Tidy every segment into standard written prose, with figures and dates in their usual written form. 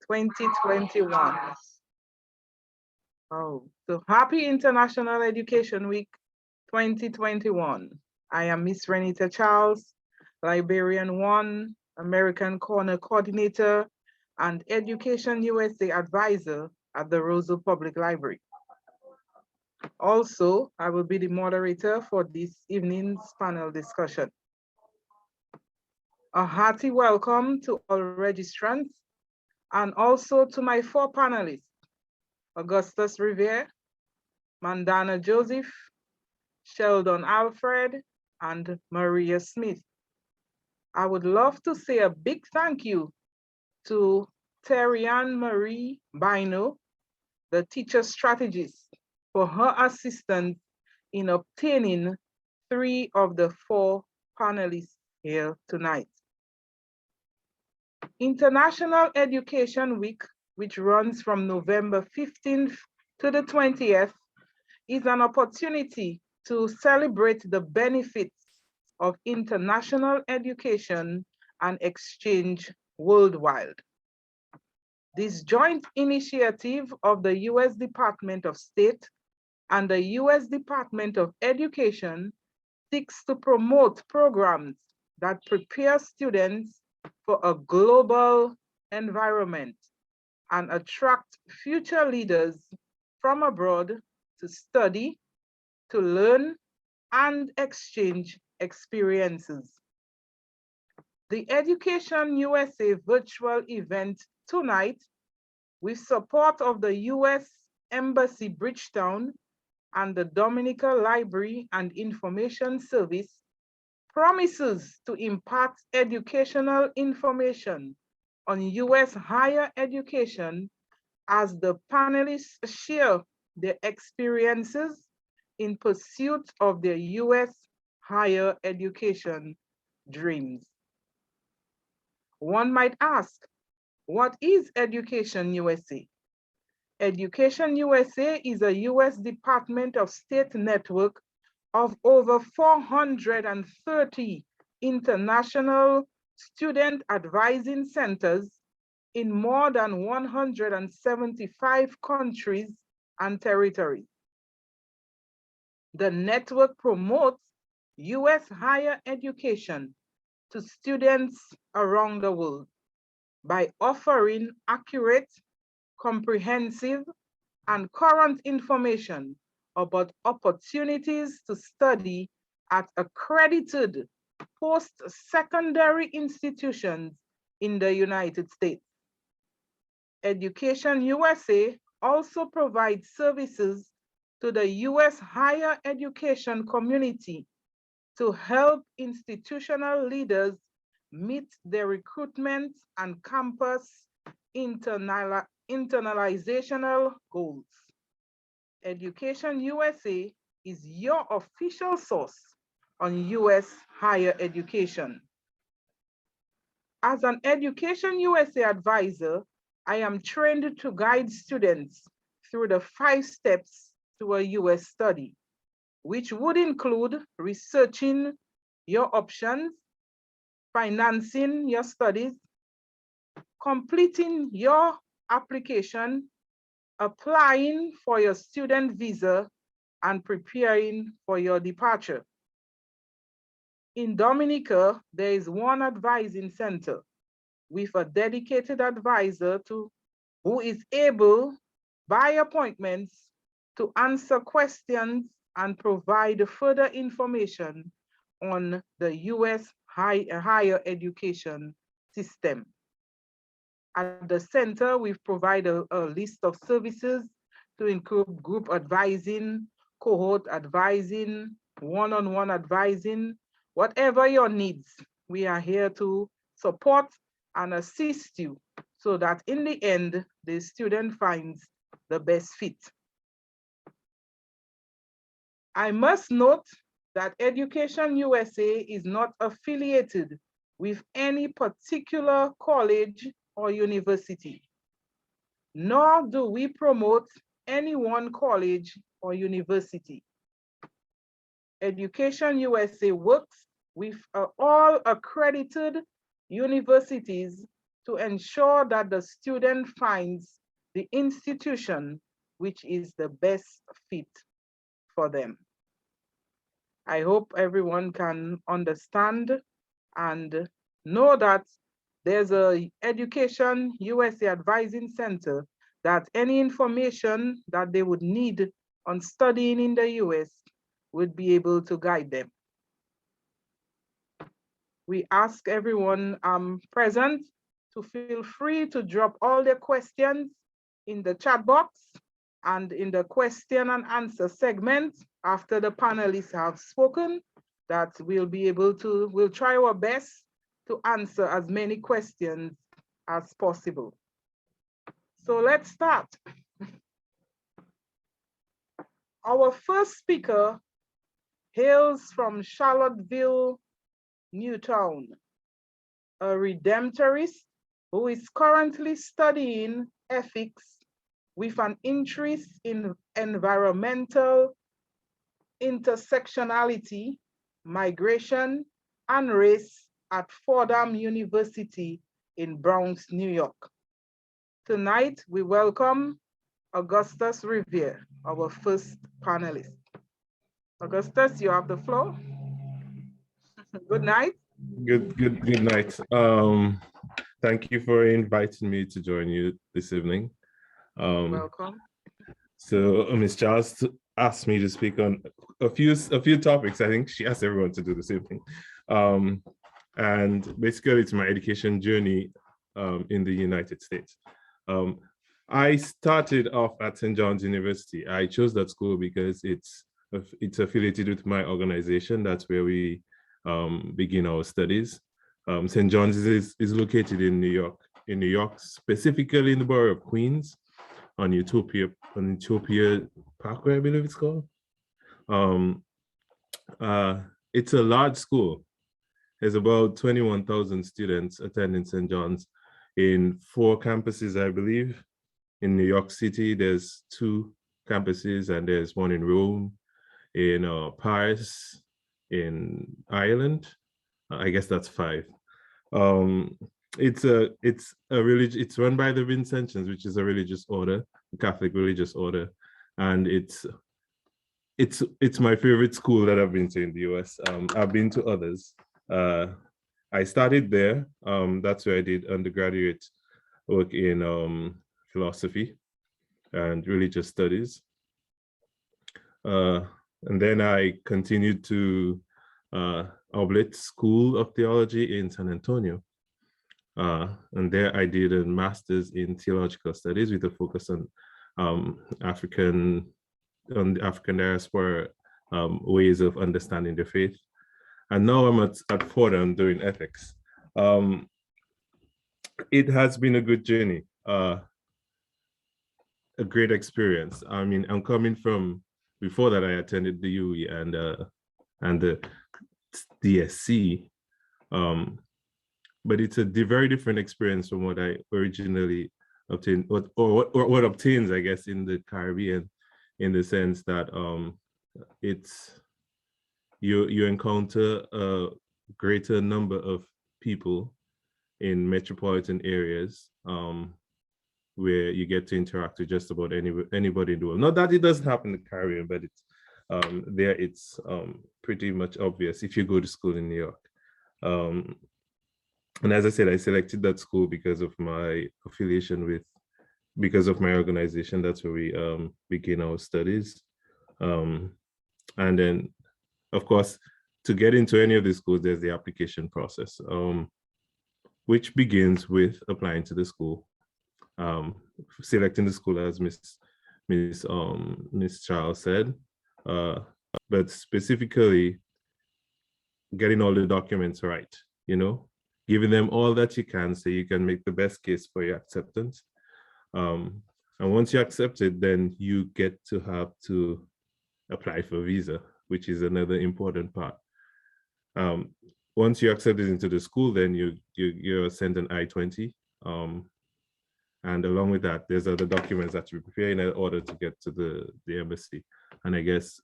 2021. Oh, so happy International Education Week 2021. I am Miss Renita Charles, Librarian 1, American Corner Coordinator, and Education USA Advisor at the Roseau Public Library. Also, I will be the moderator for this evening's panel discussion. A hearty welcome to all registrants and also to my 4 panelists, Augustus Revere, Mandana Joseph, Sheldon Alfred, and Maria Smith. I would love to say a big thank you to Terry-Ann Marie Bino, the teacher strategist, for her assistance in obtaining 3 of the 4 panelists here tonight. International Education Week, which runs from November 15th to the 20th, is an opportunity to celebrate the benefits of international education and exchange worldwide. This joint initiative of the U.S. Department of State and the U.S. Department of Education seeks to promote programs that prepare students for a global environment and attract future leaders from abroad to study, to learn, and exchange experiences. The Education USA virtual event tonight, with support of the U.S. Embassy Bridgetown and the Dominican Library and Information Service, promises to impart educational information on U.S. higher education as the panelists share their experiences in pursuit of their U.S. higher education dreams. One might ask, what is Education USA? Education USA is a U.S. Department of State network of over 430 international student advising centers in more than 175 countries and territories. The network promotes U.S. higher education to students around the world by offering accurate, comprehensive, and current information about opportunities to study at accredited post-secondary institutions in the United States. Education USA also provides services to the U.S. higher education community to help institutional leaders meet their recruitment and campus internalizational goals. Education USA is your official source on U.S. higher education. As an Education USA advisor, I am trained to guide students through the 5 steps to a U.S. study, which would include researching your options, financing your studies, completing your application, applying for your student visa, and preparing for your departure. In Dominica, there is one advising center with a dedicated advisor who is able, by appointments, to answer questions and provide further information on the U.S. higher education system. At the center, we've provided a list of services to include group advising, cohort advising, one-on-one advising, whatever your needs. We are here to support and assist you so that in the end, the student finds the best fit. I must note that Education USA is not affiliated with any particular college or university, nor do we promote any one college or university. Education USA works with all accredited universities to ensure that the student finds the institution which is the best fit for them. I hope everyone can understand and know that there's a Education USA Advising Center that any information that they would need on studying in the US would be able to guide them. We ask everyone present to feel free to drop all their questions in the chat box and in the question and answer segment after the panelists have spoken, that we'll try our best to answer as many questions as possible. So let's start. Our first speaker hails from Charlottesville, Newtown, a Redemptorist who is currently studying ethics with an interest in environmental intersectionality, migration, and race at Fordham University in Bronx, New York. Tonight, we welcome Augustus Riviere, our first panelist. Augustus, you have the floor. Good night. Good night. Thank you for inviting me to join you this evening. Welcome. So Ms. Charles asked me to speak on a few topics. I think she asked everyone to do the same thing. And basically it's my education journey in the United States. I started off at St. John's University. I chose that school because it's affiliated with my organization. That's where we begin our studies. St. John's is located in New York, specifically in the borough of Queens, on Utopia Parkway, I believe it's called. It's a large school. There's about 21,000 students attending St. John's in 4 campuses, I believe. In New York City, there's 2 campuses, and there's one in Rome, in Paris, in Ireland. I guess that's 5. It's run by the Vincentians, which is a religious order, a Catholic religious order, and it's my favorite school that I've been to in the US. I've been to others. I started there. That's where I did undergraduate work in philosophy and religious studies. And then I continued to Oblit School of Theology in San Antonio. And there I did a master's in theological studies with a focus on African diaspora ways of understanding the faith. And now I'm at Fordham doing ethics. It has been a good journey, a great experience. I mean, I'm coming from, before that I attended the UE and the DSC, but it's a very different experience from what I originally obtained, or what obtains, I guess, in the Caribbean, in the sense that you encounter a greater number of people in metropolitan areas where you get to interact with just about anybody in the world. Not that it doesn't happen in the Caribbean, but it's pretty much obvious if you go to school in New York. And as I said, I selected that school because of my affiliation because of my organization. That's where we begin our studies. And then, of course, to get into any of these schools, there's the application process, which begins with applying to the school, selecting the school, as Miss Charles said, but specifically getting all the documents right, giving them all that you can so you can make the best case for your acceptance. And once you're accepted, then you get to have to apply for a visa, which is another important part. Once you're accepted into the school, then you're sent an I-20. And along with that, there's other documents that you prepare in order to get to the embassy. And I guess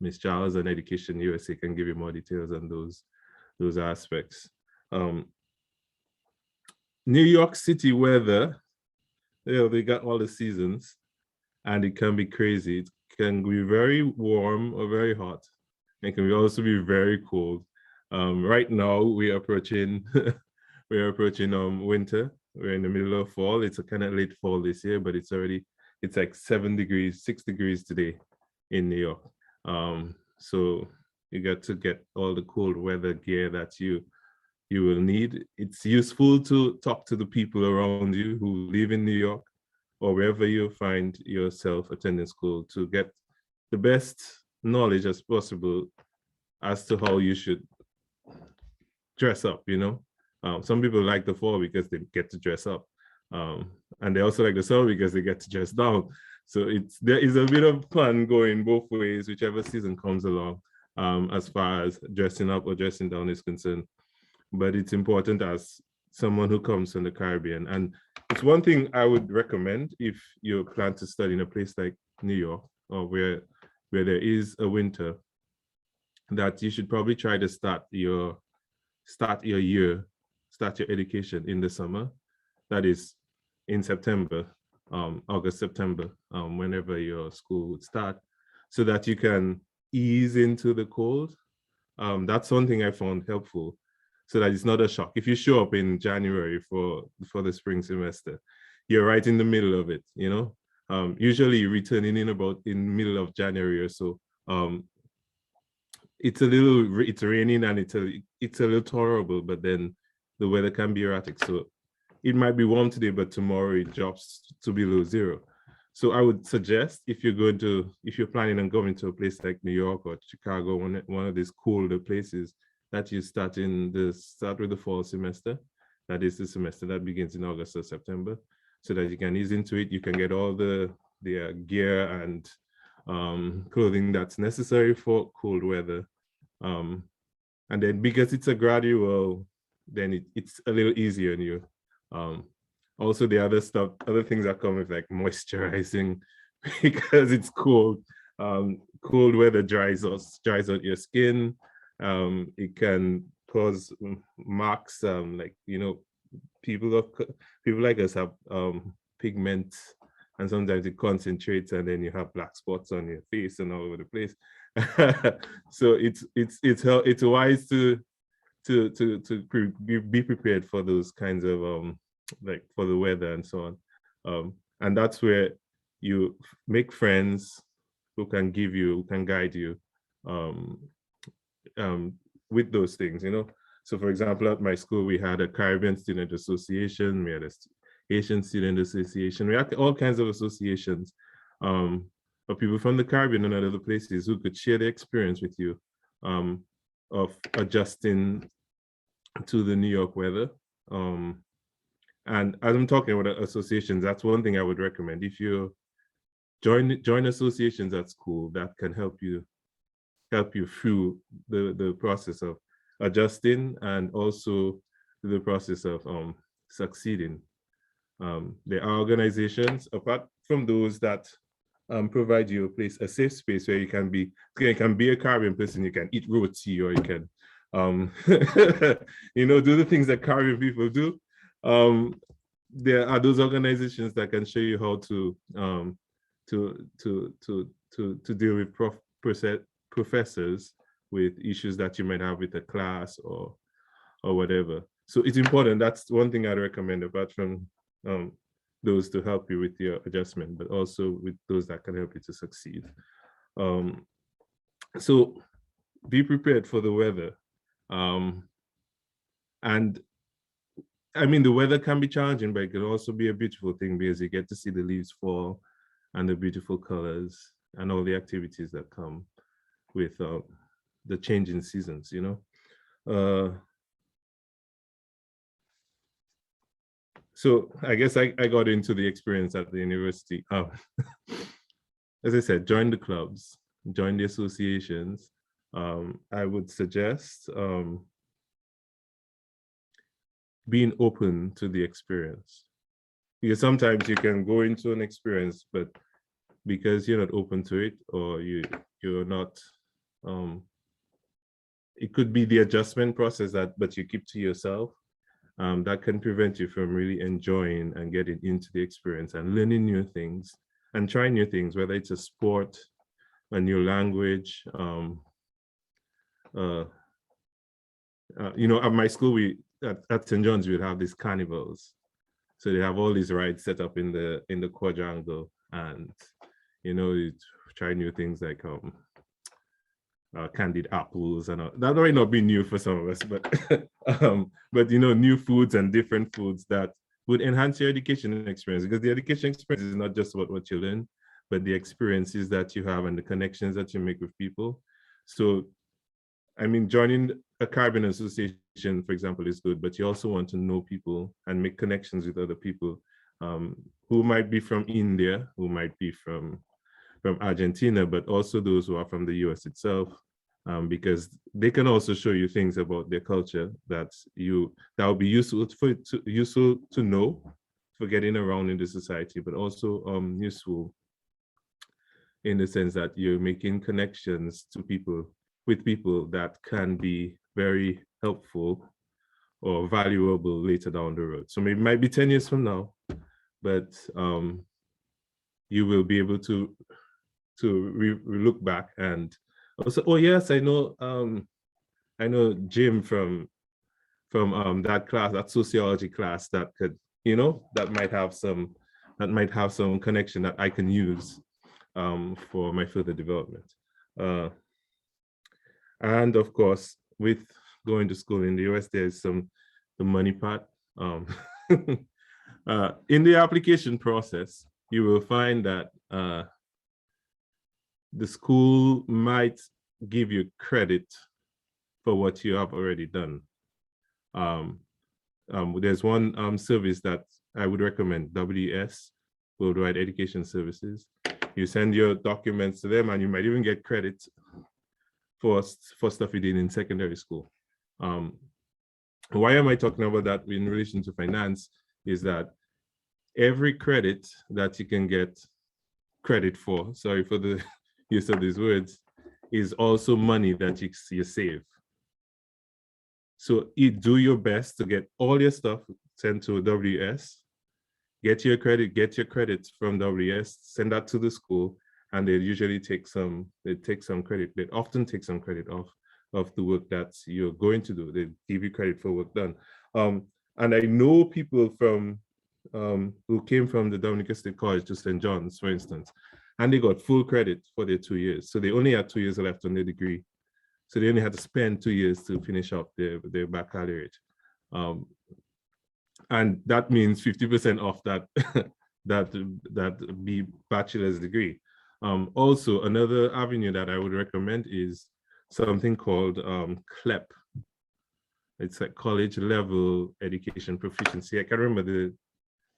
Ms. Charles and Education USA can give you more details on those aspects. New York City weather, they got all the seasons, and it can be crazy. It can be very warm or very hot. It can also be very cold. Right now, we're approaching we're approaching winter. We're in the middle of fall. It's a kind of late fall this year, but it's like 7 degrees, 6 degrees today in New York. So you got to get all the cold weather gear that you will need. It's useful to talk to the people around you who live in New York or wherever you find yourself attending school to get the best knowledge as possible as to how you should dress up, some people like the fall because they get to dress up. And they also like the summer because they get to dress down. So there is a bit of fun going both ways, whichever season comes along, as far as dressing up or dressing down is concerned. But it's important as someone who comes from the Caribbean. And it's one thing I would recommend if you plan to study in a place like New York, or where there is a winter, that you should probably try to start your education in the summer. That is in September, August, September, whenever your school would start, so that you can ease into the cold. That's one thing I found helpful, so that it's not a shock. If you show up in January for the spring semester, you're right in the middle of it, usually returning in about in the middle of January or so. It's raining and it's a little tolerable, but then the weather can be erratic. So it might be warm today, but tomorrow it drops to below zero. So I would suggest if you're planning on going to a place like New York or Chicago, one of these colder places, that you start with the fall semester. That is the semester that begins in August or September, so that you can ease into it. You can get all the gear and clothing that's necessary for cold weather. And then because it's a gradual, then it's a little easier on you. Also, the other things that come with, like moisturizing, because it's cold. Cold weather dries out your skin. It can cause marks, people like us have pigment, and sometimes it concentrates and then you have black spots on your face and all over the place. So it's wise to be prepared for those kinds of like for the weather and so on. And that's where you make friends who can guide you with those things, So for example, at my school, we had a Caribbean Student Association, we had a Asian Student Association, we had all kinds of associations of people from the Caribbean and other places who could share their experience with you of adjusting to the New York weather. And as I'm talking about associations, that's one thing I would recommend. If you join associations at school, that can help you through the process of adjusting and also the process of succeeding. There are organizations, apart from those that provide you a safe space where you can be a Caribbean person, you can eat roti, or you can do the things that Caribbean people do. There are those organizations that can show you how to deal with professors with issues that you might have with a class or whatever. So it's important. That's one thing I'd recommend, apart from those to help you with your adjustment, but also with those that can help you to succeed. So be prepared for the weather. And I mean, the weather can be challenging, but it can also be a beautiful thing because you get to see the leaves fall and the beautiful colors and all the activities that come with the changing seasons, So I guess I got into the experience at the university. As I said, join the clubs, join the associations. I would suggest being open to the experience, because sometimes you can go into an experience, but because you're not open to it, or you're not, it could be the adjustment process but you keep to yourself. that can prevent you from really enjoying and getting into the experience and learning new things and trying new things, whether it's a sport, a new language. At my school, at St. John's, we'd have these carnivals. So they have all these rides set up in the quadrangle, and you try new things like candied apples, and that might not be new for some of us, but new foods and different foods that would enhance your education experience, because the education experience is not just about what you learn, but the experiences that you have and the connections that you make with people. So, I mean, joining a Caribbean association, for example, is good, but you also want to know people and make connections with other people who might be from India, who might be from Argentina, but also those who are from the US itself, because they can also show you things about their culture that will be useful to know for getting around in the society, but also useful in the sense that you're making connections with people that can be very helpful or valuable later down the road. So maybe it might be 10 years from now, but you will be able to look back and also, oh yes, I know Jim from that class, that sociology class, that could, that might have some connection that I can use for my further development. And of course, with going to school in the US, there's the money part. In the application process, you will find that the school might give you credit for what you have already done. There's one service that I would recommend, WS, Worldwide Education Services. You send your documents to them and you might even get credit for stuff you did in secondary school. Why am I talking about that in relation to finance is that every credit that you can get credit for, sorry for the use of these words, is also money that you save. So you do your best to get all your stuff sent to WS, get your credits from WS, send that to the school, and they usually take some credit. They often take some credit off of the work that you're going to do. They give you credit for work done. And I know people from who came from the Dominican State College to St. John's, for instance, and they got full credit for their 2 years. So they only had 2 years left on their degree. So they only had to spend 2 years to finish up their baccalaureate. And that means 50% off that that bachelor's degree. Also, another avenue that I would recommend is something called CLEP. It's like college level education proficiency. I can't remember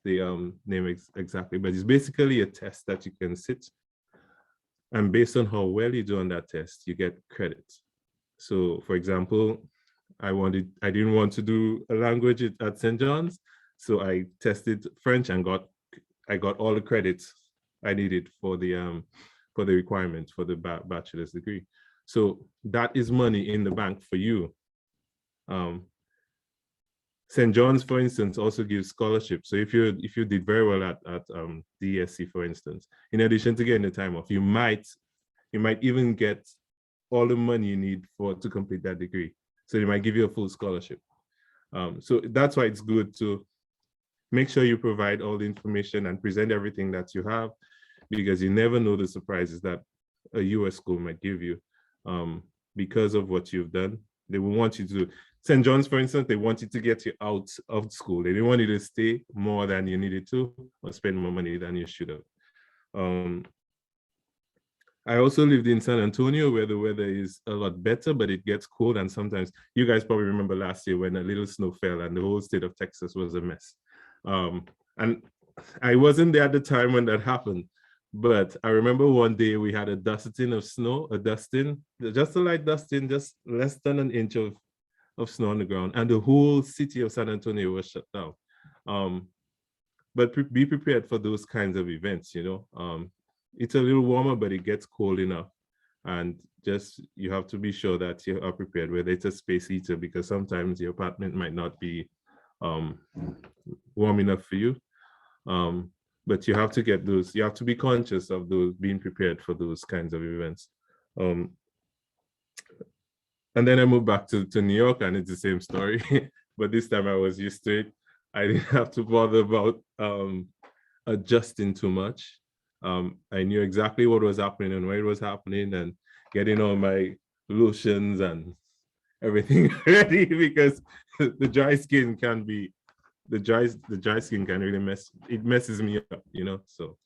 the name exactly, but it's basically a test that you can sit, and based on how well you do on that test, you get credit. So, for example, I didn't want to do a language at St. John's, so I tested French and I got all the credits I needed for the requirements for the bachelor's degree. So that is money in the bank for you. St. John's, for instance, also gives scholarships. So if you did very well at DSC, for instance, in addition to getting the time off, you might even get all the money you need to complete that degree. So they might give you a full scholarship. So that's why it's good to make sure you provide all the information and present everything that you have, because you never know the surprises that a US school might give you because of what you've done. They will want you to, St. John's, for instance, they wanted to get you out of school. They didn't want you to stay more than you needed to or spend more money than you should have. I also lived in San Antonio, where the weather is a lot better, but it gets cold. And sometimes, you guys probably remember last year when a little snow fell and the whole state of Texas was a mess. And I wasn't there at the time when that happened, but I remember one day we had a dusting of snow, just a light dusting, just less than an inch of snow on the ground, and the whole city of San Antonio was shut down. But be prepared for those kinds of events, It's a little warmer, but it gets cold enough. And you have to be sure that you are prepared, whether it's a space heater, because sometimes your apartment might not be warm enough for you. But you have to get those, you have to be conscious of those, being prepared for those kinds of events. And then I moved back to New York, and it's the same story. But this time I was used to it. I didn't have to bother about adjusting too much. I knew exactly what was happening and where it was happening, and getting all my lotions and everything ready, because the dry skin can be, the dry skin can really messes me up, you know. So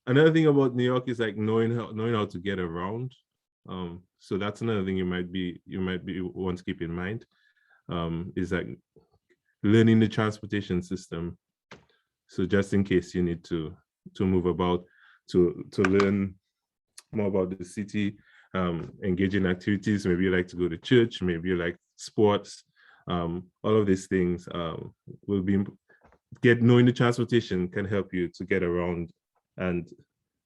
another thing about New York is like knowing how to get around. So that's another thing you might be want to keep in mind, is like learning the transportation system. So just in case you need to move about, to learn more about the city, engage in activities. Maybe you like to go to church, maybe you like sports. All of these things will be knowing the transportation can help you to get around and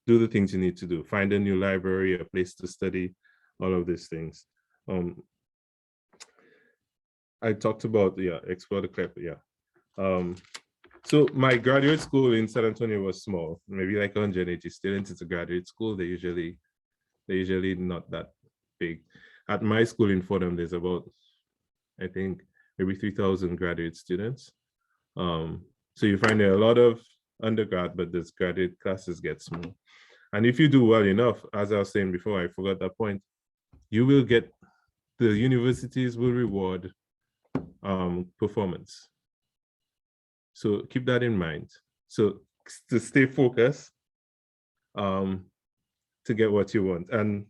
do the things you need to do. Find a new library, a place to study, all of these things. I talked about, explore the clip, so my graduate school in San Antonio was small, maybe like 180 students. It's a graduate school. They're usually not that big. At my school in Fordham, there's about, I think, maybe 3,000 graduate students. So you find there are a lot of undergrad, but those graduate classes get small. And if you do well enough, as I was saying before, I forgot that point, you will get, the universities will reward performance. So keep that in mind. So to stay focused, to get what you want. And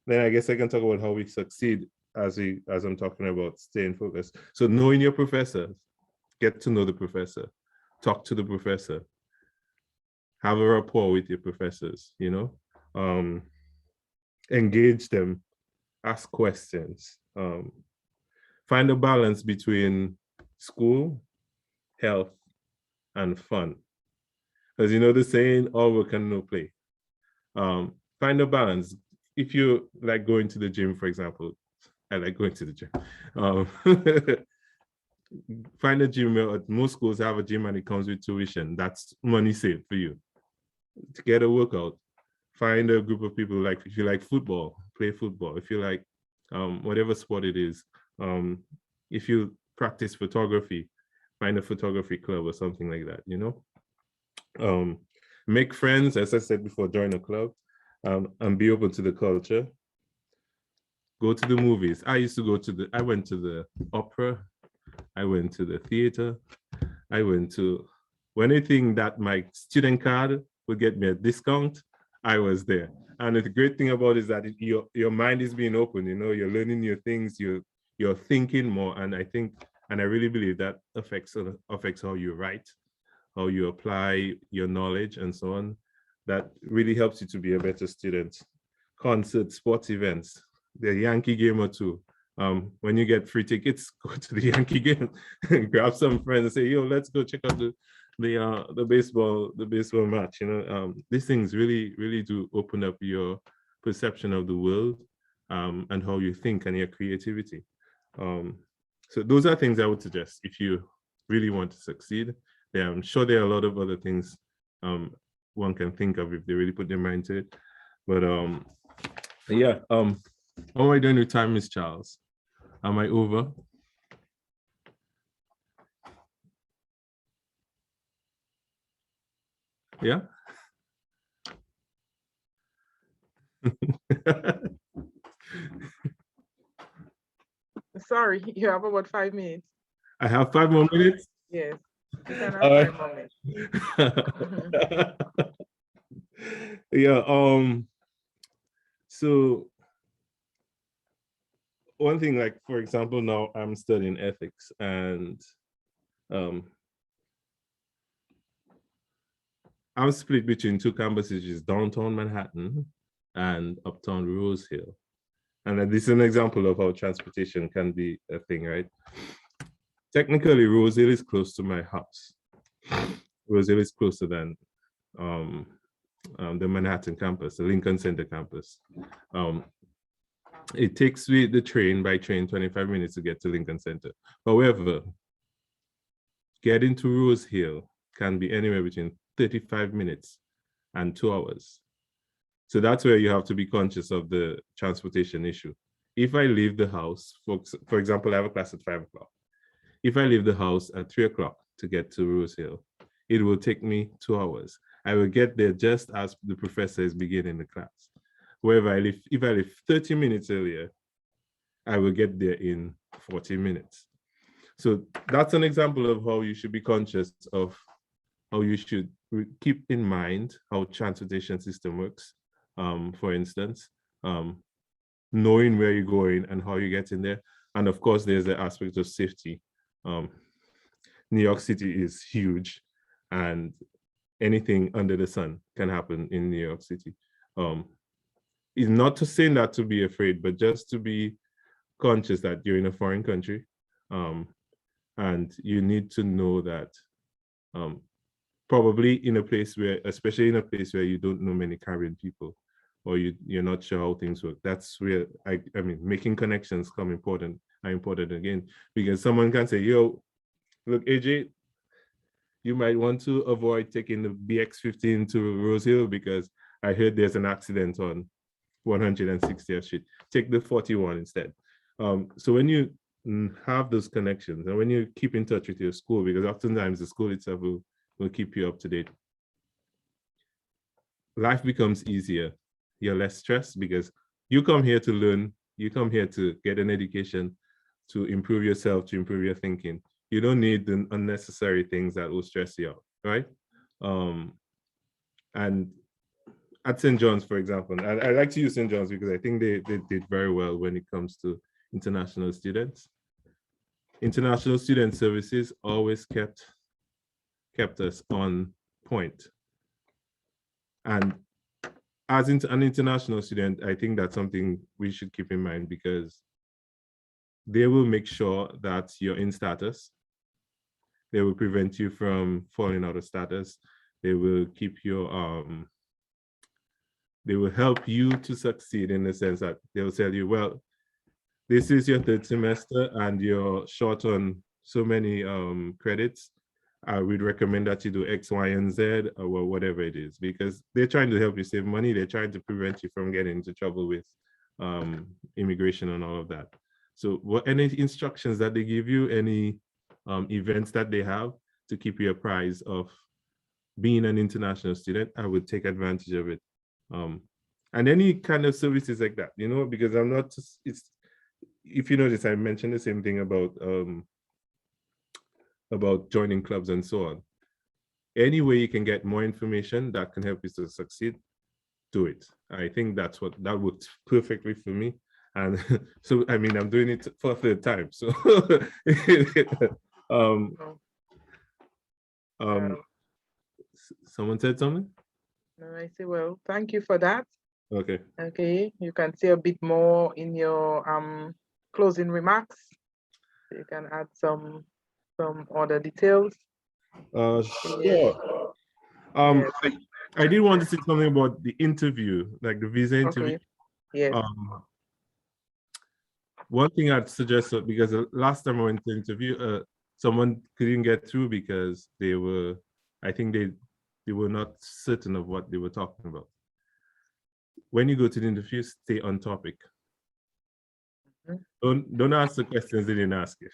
then I guess I can talk about how we succeed as I'm talking about staying focused. So knowing your professor, get to know the professor, talk to the professor, have a rapport with your professors, you know, engage them, ask questions, find a balance between school, health, and fun. Because you know the saying, all work and no play. Find a balance. If you like going to the gym, for example, I like going to the gym. Find a gym. Most schools have a gym and it comes with tuition. That's money saved for you. To get a workout, find a group of people, like if you like football, play football. If you like whatever sport it is, if you practice photography, find a photography club or something like that, you know. Make friends, as I said before, join a club, and be open to the culture. Go to the movies. I went to the opera, I went to the theater, I went to anything that my student card would get me a discount, I was there. And the great thing about it is that your mind is being open, you know, you're learning new things, you're thinking more. And I really believe that affects how you write, how you apply your knowledge and so on. That really helps you to be a better student. Concerts, sports events, the Yankee game or two. When you get free tickets, go to the Yankee game, grab some friends and say, yo, let's go check out the baseball match. You know, these things really do open up your perception of the world, and how you think and your creativity. So those are things I would suggest if you really want to succeed. I'm sure there are a lot of other things one can think of if they really put their mind to it. But yeah, how am I doing with time, Miss Charles? Am I over? Yeah. Sorry, you have about 5 minutes. I have 5 more minutes? Yes, you can have 5 more minutes. Yeah, so one thing, like, for example, now I'm studying ethics, and I'm split between 2 campuses, which is downtown Manhattan and uptown Rose Hill. And this is an example of how transportation can be a thing, right? Technically, Rose Hill is close to my house. Rose Hill is closer than the Manhattan campus, the Lincoln Center campus. It takes me the train by train 25 minutes to get to Lincoln Center. However, getting to Rose Hill can be anywhere between 35 minutes and 2 hours. So that's where you have to be conscious of the transportation issue. If I leave the house, for example, I have a class at 5 o'clock. If I leave the house at 3 o'clock to get to Rose Hill, it will take me 2 hours. I will get there just as the professor is beginning the class. Wherever if I leave 30 minutes earlier, I will get there in 40 minutes. So that's an example of how you should be conscious of how you should keep in mind how transportation system works. For instance, knowing where you're going and how you get in there. And of course, there's the aspect of safety. New York City is huge, and anything under the sun can happen in New York City. It's not to say that to be afraid, but just to be conscious that you're in a foreign country, and you need to know that probably in a place where, especially in a place where you don't know many Caribbean people, or you're not sure how things work. That's where I mean, making connections are important again, because someone can say, yo, look, AJ, you might want to avoid taking the BX15 to Rose Hill because I heard there's an accident on 160th Street. Take the 41 instead. So when you have those connections and when you keep in touch with your school, because oftentimes the school itself will keep you up to date, life becomes easier. You're less stressed because you come here to learn, you come here to get an education, to improve yourself, to improve your thinking. You don't need the unnecessary things that will stress you out, right? And at St. John's, for example, I like to use St. John's because I think they did very well when it comes to international students. International student services always kept us on point. And as an international student, I think that's something we should keep in mind because they will make sure that you're in status. They will prevent you from falling out of status. They will keep your, they will help you to succeed in the sense that they will tell you, well, this is your third semester and you're short on so many credits. I would recommend that you do X, Y, and Z or whatever it is, because they're trying to help you save money. They're trying to prevent you from getting into trouble with immigration and all of that. So any instructions that they give you, any events that they have to keep you apprised of being an international student, I would take advantage of it. And any kind of services like that, you know, because I'm not, it's, if you notice, I mentioned the same thing about joining clubs and so on. Any way you can get more information that can help you to succeed, do it. I think that worked perfectly for me. And so, I mean, I'm doing it for a third time. So, someone said something? No, I say, well, thank you for that. Okay. Okay, you can say a bit more in your closing remarks. You can add some other details. Sure. Yes. I did want to say something about the interview, like the visa interview. Okay. Yes. One thing I'd suggest, because the last time I went to interview, someone couldn't get through because they were, I think they were not certain of what they were talking about. When you go to the interview, stay on topic. Don't ask the questions they didn't ask you.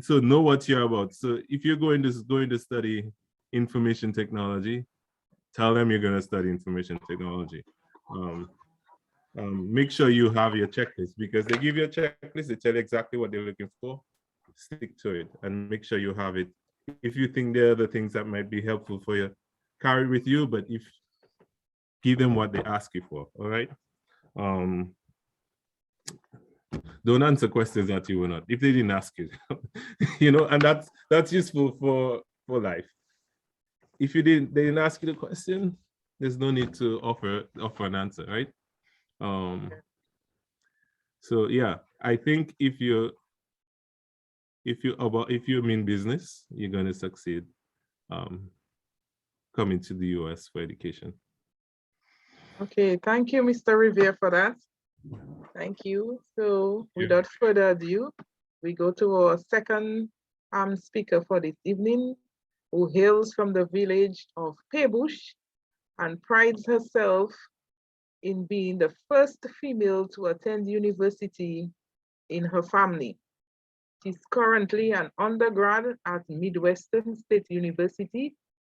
So know what you're about. So if you're going to study information technology, tell them you're going to study information technology. Make sure you have your checklist, because they give you a checklist, they tell you exactly what they're looking for. Stick to it and make sure you have it. If you think there are other things that might be helpful for you, carry with you, but give them what they ask you for, all right? Don't answer questions that you will not, if they didn't ask you, you know, and that's useful for life. If they didn't ask you the question, there's no need to offer an answer, right? So yeah, I think if you mean business, you're going to succeed coming to the US for education. Okay, thank you, Mr. Revere, for that. Thank you. So without further ado, we go to our second speaker for this evening, who hails from the village of Pebush and prides herself in being the first female to attend university in her family. She's currently an undergrad at Midwestern State University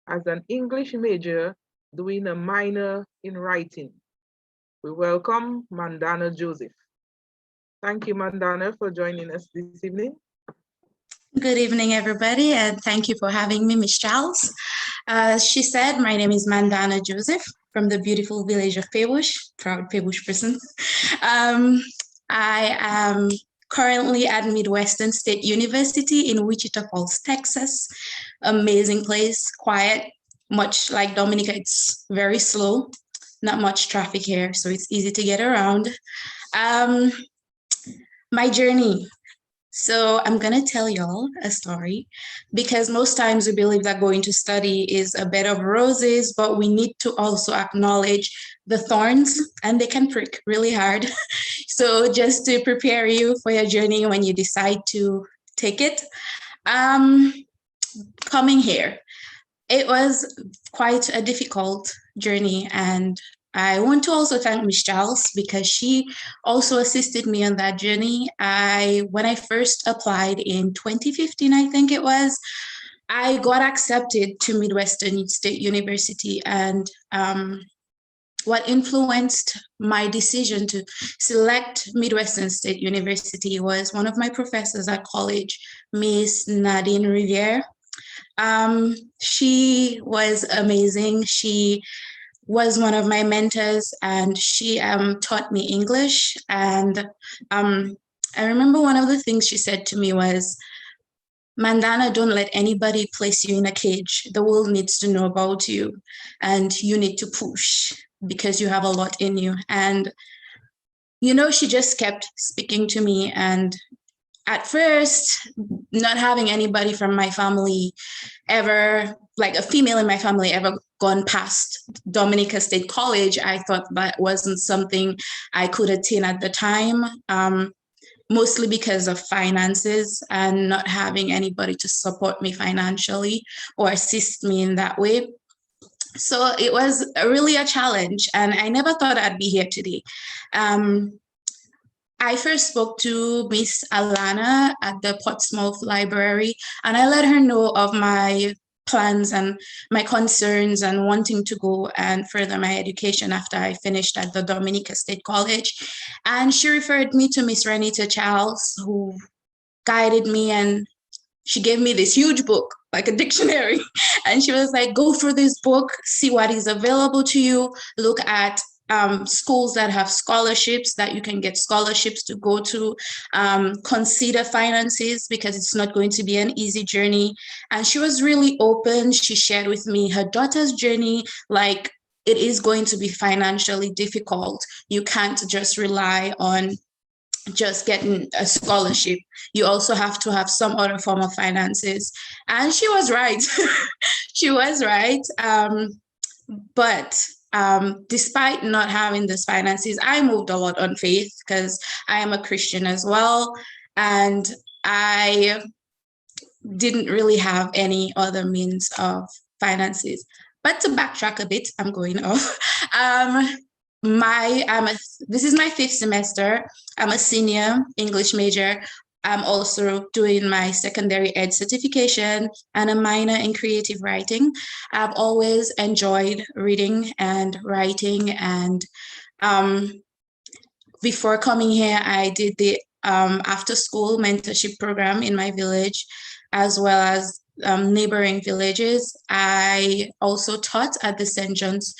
as an English major, doing a minor in writing. We welcome Mandana Joseph. Thank you, Mandana, for joining us this evening. Good evening, everybody, and thank you for having me, Ms. Charles. As she said, my name is Mandana Joseph from the beautiful village of Pebush, proud Pebush person. I am currently at Midwestern State University in Wichita Falls, Texas. Amazing place, quiet, much like Dominica, it's very slow, not much traffic here, so it's easy to get around. My journey. So I'm going to tell y'all a story because most times we believe that going to study is a bed of roses, but we need to also acknowledge the thorns, and they can prick really hard. So just to prepare you for your journey when you decide to take it. Coming here, it was quite a difficult journey, and I want to also thank Ms. Giles because she also assisted me on that journey. When I first applied in 2015, I think it was, I got accepted to Midwestern State University, and what influenced my decision to select Midwestern State University was one of my professors at college, Miss Nadine Riviere. She was amazing. She was one of my mentors, and she taught me English. And I remember one of the things she said to me was, Mandana, don't let anybody place you in a cage. The world needs to know about you, and you need to push because you have a lot in you. And, you know, she just kept speaking to me. And at first, not having anybody from my family ever, like a female in my family, ever gone past Dominica State College, I thought that wasn't something I could attain at the time, mostly because of finances and not having anybody to support me financially or assist me in that way. So it was really a challenge, and I never thought I'd be here today. I first spoke to Miss Alana at the Portsmouth Library, and I let her know of my plans and my concerns and wanting to go and further my education after I finished at the Dominica State College. And she referred me to Miss Renita Charles, who guided me, and she gave me this huge book, like a dictionary. And she was like, go through this book, see what is available to you, look at schools that have scholarships, that you can get scholarships to go to, consider finances because it's not going to be an easy journey. And she was really open. She shared with me her daughter's journey, like it is going to be financially difficult. You can't just rely on just getting a scholarship. You also have to have some other form of finances. And she was right. She was right. But despite not having these finances, I moved a lot on faith because I am a Christian as well. And I didn't really have any other means of finances. But to backtrack a bit, I'm going off. This is my 5th semester. I'm a senior English major. I'm also doing my secondary ed certification and a minor in creative writing. I've always enjoyed reading and writing. And before coming here, I did the after school mentorship program in my village, as well as neighboring villages. I also taught at the St. John's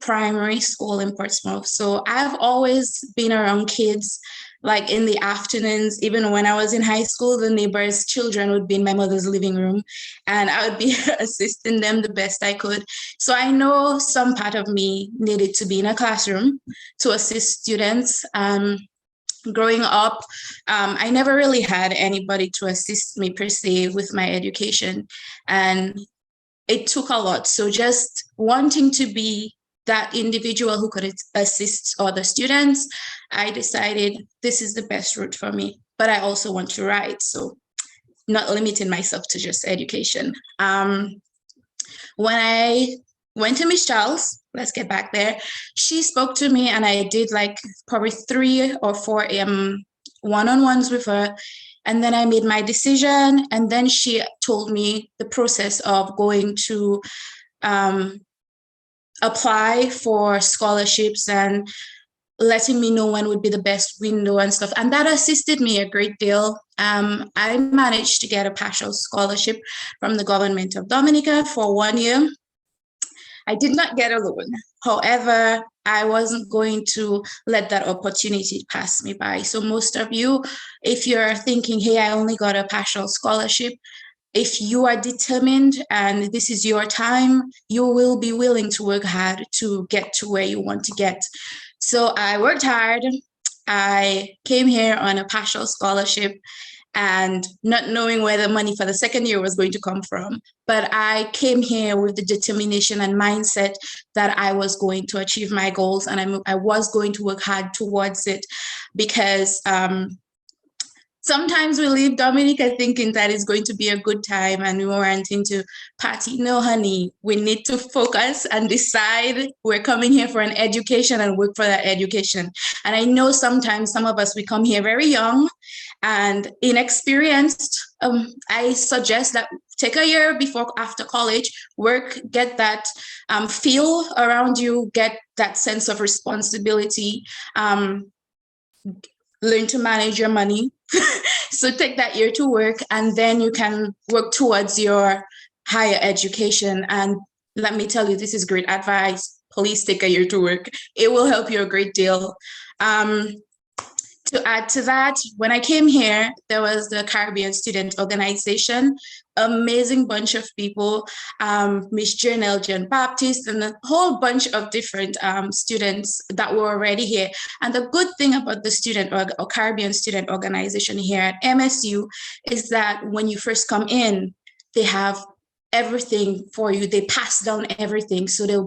Primary School in Portsmouth. So I've always been around kids, like in the afternoons. Even when I was in high school, the neighbors' children would be in my mother's living room, and I would be assisting them the best I could. So I know some part of me needed to be in a classroom to assist students. Growing up, I never really had anybody to assist me per se with my education, and it took a lot. So just wanting to be that individual who could assist other students, I decided this is the best route for me. But I also want to write, so not limiting myself to just education. When I went to Miss Charles, let's get back there, she spoke to me and I did like probably 3 or 4 one-on-ones with her. And then I made my decision. And then she told me the process of going to apply for scholarships and letting me know when would be the best window and stuff. And that assisted me a great deal. I managed to get a partial scholarship from the government of Dominica for 1 year. I did not get a loan. However, I wasn't going to let that opportunity pass me by. So most of you, if you're thinking, hey, I only got a partial scholarship, if you are determined and this is your time, you will be willing to work hard to get to where you want to get. So I worked hard. I came here on a partial scholarship and not knowing where the money for the second year was going to come from. But I came here with the determination and mindset that I was going to achieve my goals and I was going to work hard towards it, because sometimes we leave Dominica thinking that it's going to be a good time and we weren't into party. No, honey, we need to focus and decide we're coming here for an education and work for that education. And I know sometimes some of us, we come here very young and inexperienced. I suggest that take a year after college, work, get that feel around you, get that sense of responsibility, learn to manage your money. So take that year to work, and then you can work towards your higher education. And let me tell you, this is great advice. Please take a year to work. It will help you a great deal. To add to that, when I came here, there was the Caribbean Student Organization, amazing bunch of people, Miss Janelle John Baptist, and a whole bunch of different students that were already here. And the good thing about the student or Caribbean Student Organization here at MSU is that when you first come in, they have everything for you. They pass down everything. So they'll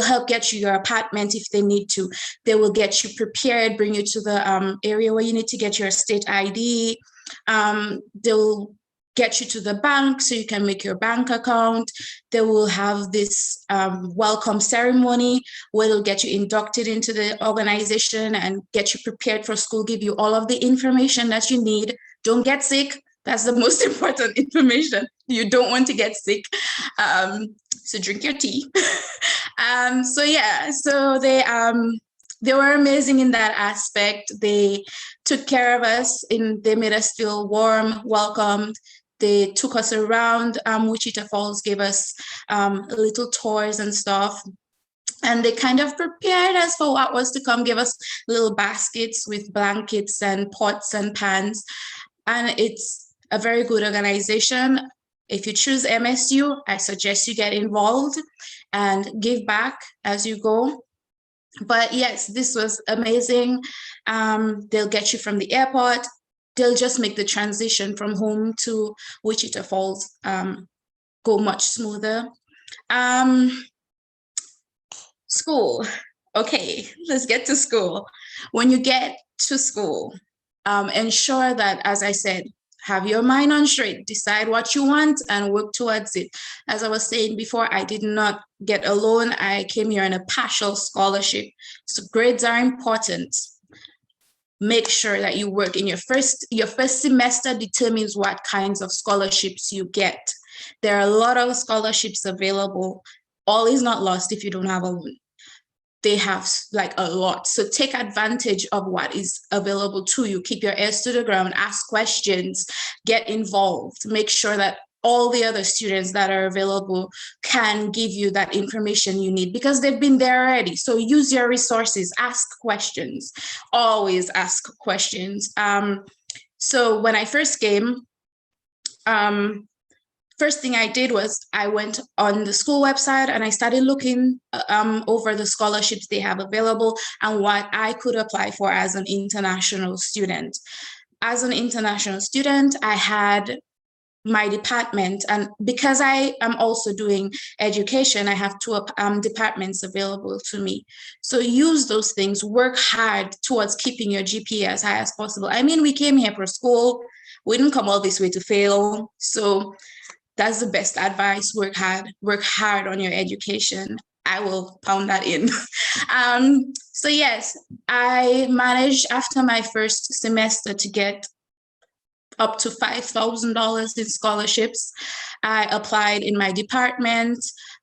help get you your apartment if they need to. They will get you prepared, bring you to the area where you need to get your state ID. They'll get you to the bank so you can make your bank account. They will have this welcome ceremony where they'll get you inducted into the organization and get you prepared for school, give you all of the information that you need. Don't get sick. That's the most important information. You don't want to get sick. So drink your tea. So they were amazing in that aspect. They took care of us they made us feel warm, welcomed. They took us around Wichita Falls, gave us little tours and stuff. And they kind of prepared us for what was to come, gave us little baskets with blankets and pots and pans. And it's a very good organization. If you choose MSU, I suggest you get involved and give back as you go. But yes, this was amazing. They'll get you from the airport. They'll just make the transition from home to Wichita Falls go much smoother. School. Okay, let's get to school. When you get to school, ensure that, as I said, have your mind on straight, decide what you want and work towards it. As I was saying before, I did not get a loan. I came here on a partial scholarship. So grades are important. Make sure that you work in your first semester determines what kinds of scholarships you get. There are a lot of scholarships available. All is not lost if you don't have a loan. They have like a lot. So take advantage of what is available to you. Keep your ears to the ground, ask questions, get involved, make sure that all the other students that are available can give you that information you need because they've been there already. So use your resources, ask questions, always ask questions. So when I first came, first thing I did was I went on the school website and I started looking over the scholarships they have available and what I could apply for as an international student. As an international student, I had my department, and because I am also doing education, I have two departments available to me. So use those things, work hard towards keeping your GPA as high as possible. I mean, we came here for school, we didn't come all this way to fail. So that's the best advice. Work hard on your education. I will pound that in. So yes, I managed after my first semester to get up to $5,000 in scholarships. I applied in my department.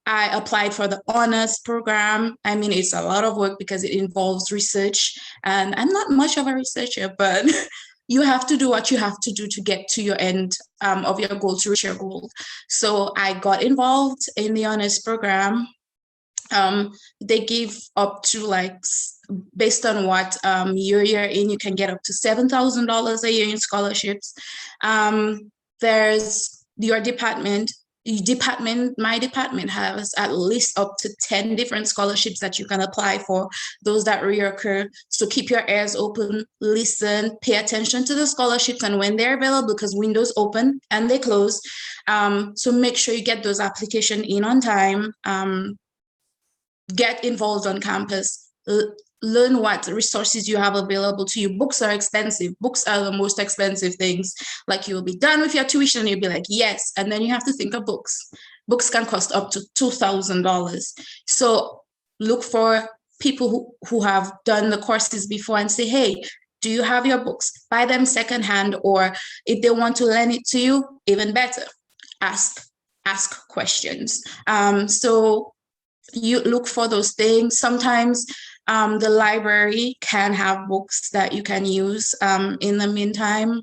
I applied for the honors program. I mean, it's a lot of work because it involves research, and I'm not much of a researcher, but you have to do what you have to do to get to your end of your goal, to reach your goal. So I got involved in the honors program. They give up to, like, based on what year you're in, you can get up to $7,000 a year in scholarships. There's your department. My department has at least up to 10 different scholarships that you can apply for, those that reoccur. So keep your ears open, listen, pay attention to the scholarships and when they're available, because windows open and they close. So make sure you get those applications in on time. Get involved on campus. Learn what resources you have available to you. Books are expensive. Books are the most expensive things. Like, you'll be done with your tuition and you'll be like, yes. And then you have to think of books. Books can cost up to $2,000. So look for people who have done the courses before and say, hey, do you have your books? Buy them secondhand, or if they want to lend it to you, even better, ask questions. So you look for those things. Sometimes the library can have books that you can use in the meantime,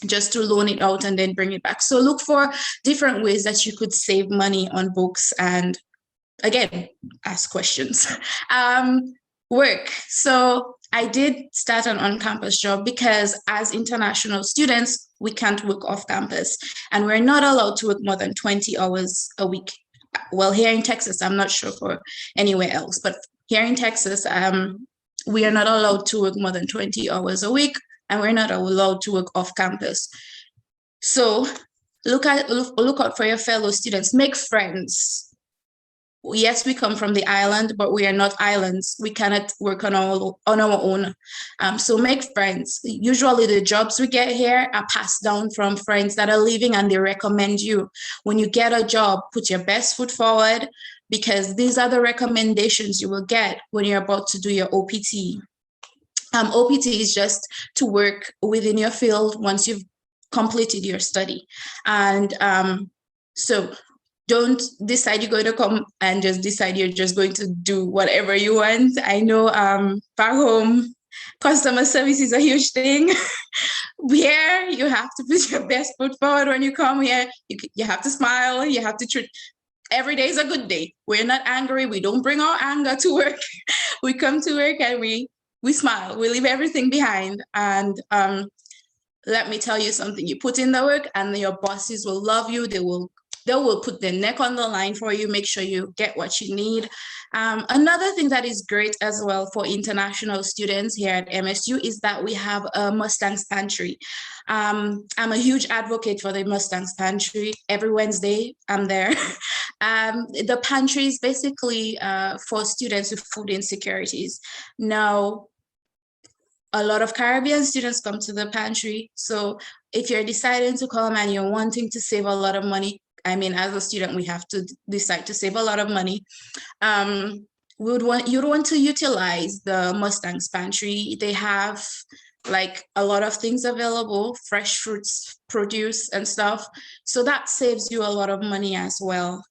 just to loan it out and then bring it back. So look for different ways that you could save money on books, and again, ask questions. Work. So I did start an on-campus job because as international students, we can't work off campus, and we're not allowed to work more than 20 hours a week. Well, here in Texas, I'm not sure for anywhere else, but here in Texas, we are not allowed to work more than 20 hours a week, and we're not allowed to work off campus. So look out for your fellow students, make friends. Yes, we come from the island, but we are not islands. We cannot work on our own. So make friends. Usually the jobs we get here are passed down from friends that are leaving, and they recommend you. When you get a job, put your best foot forward, because these are the recommendations you will get when you're about to do your OPT. OPT is just to work within your field once you've completed your study. And so don't decide you're going to come and just decide you're just going to do whatever you want. I know back home, customer service is a huge thing. Here, you have to put your best foot forward when you come here. You have to smile. You have to treat. Every day is a good day. We're not angry. We don't bring our anger to work. We come to work and we smile. We leave everything behind. And let me tell you something. You put in the work, and your bosses will love you. They will put their neck on the line for you, make sure you get what you need. Another thing that is great as well for international students here at MSU is that we have a Mustang's Pantry. I'm a huge advocate for the Mustang's Pantry. Every Wednesday, I'm there. The pantry is basically for students with food insecurities. Now, a lot of Caribbean students come to the pantry. So if you're deciding to come and you're wanting to save a lot of money, I mean, as a student, we have to decide to save a lot of money. You'd want to utilize the Mustang's Pantry. They have like a lot of things available, fresh fruits, produce and stuff. So that saves you a lot of money as well.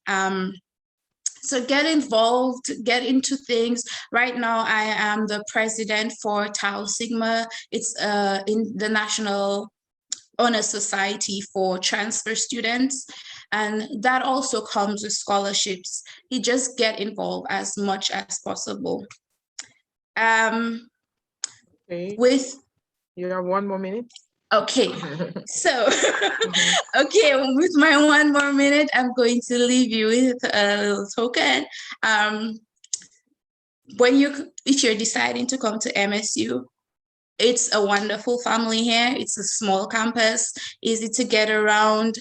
So get involved, get into things. Right now, I am the president for Tau Sigma. It's in the National Honor Society for transfer students. And that also comes with scholarships. You just get involved as much as possible. Okay. With You have 1 more minute. Okay, so okay, with my 1 more minute, I'm going to leave you with a little token. If you're deciding to come to MSU, it's a wonderful family here. It's a small campus, easy to get around.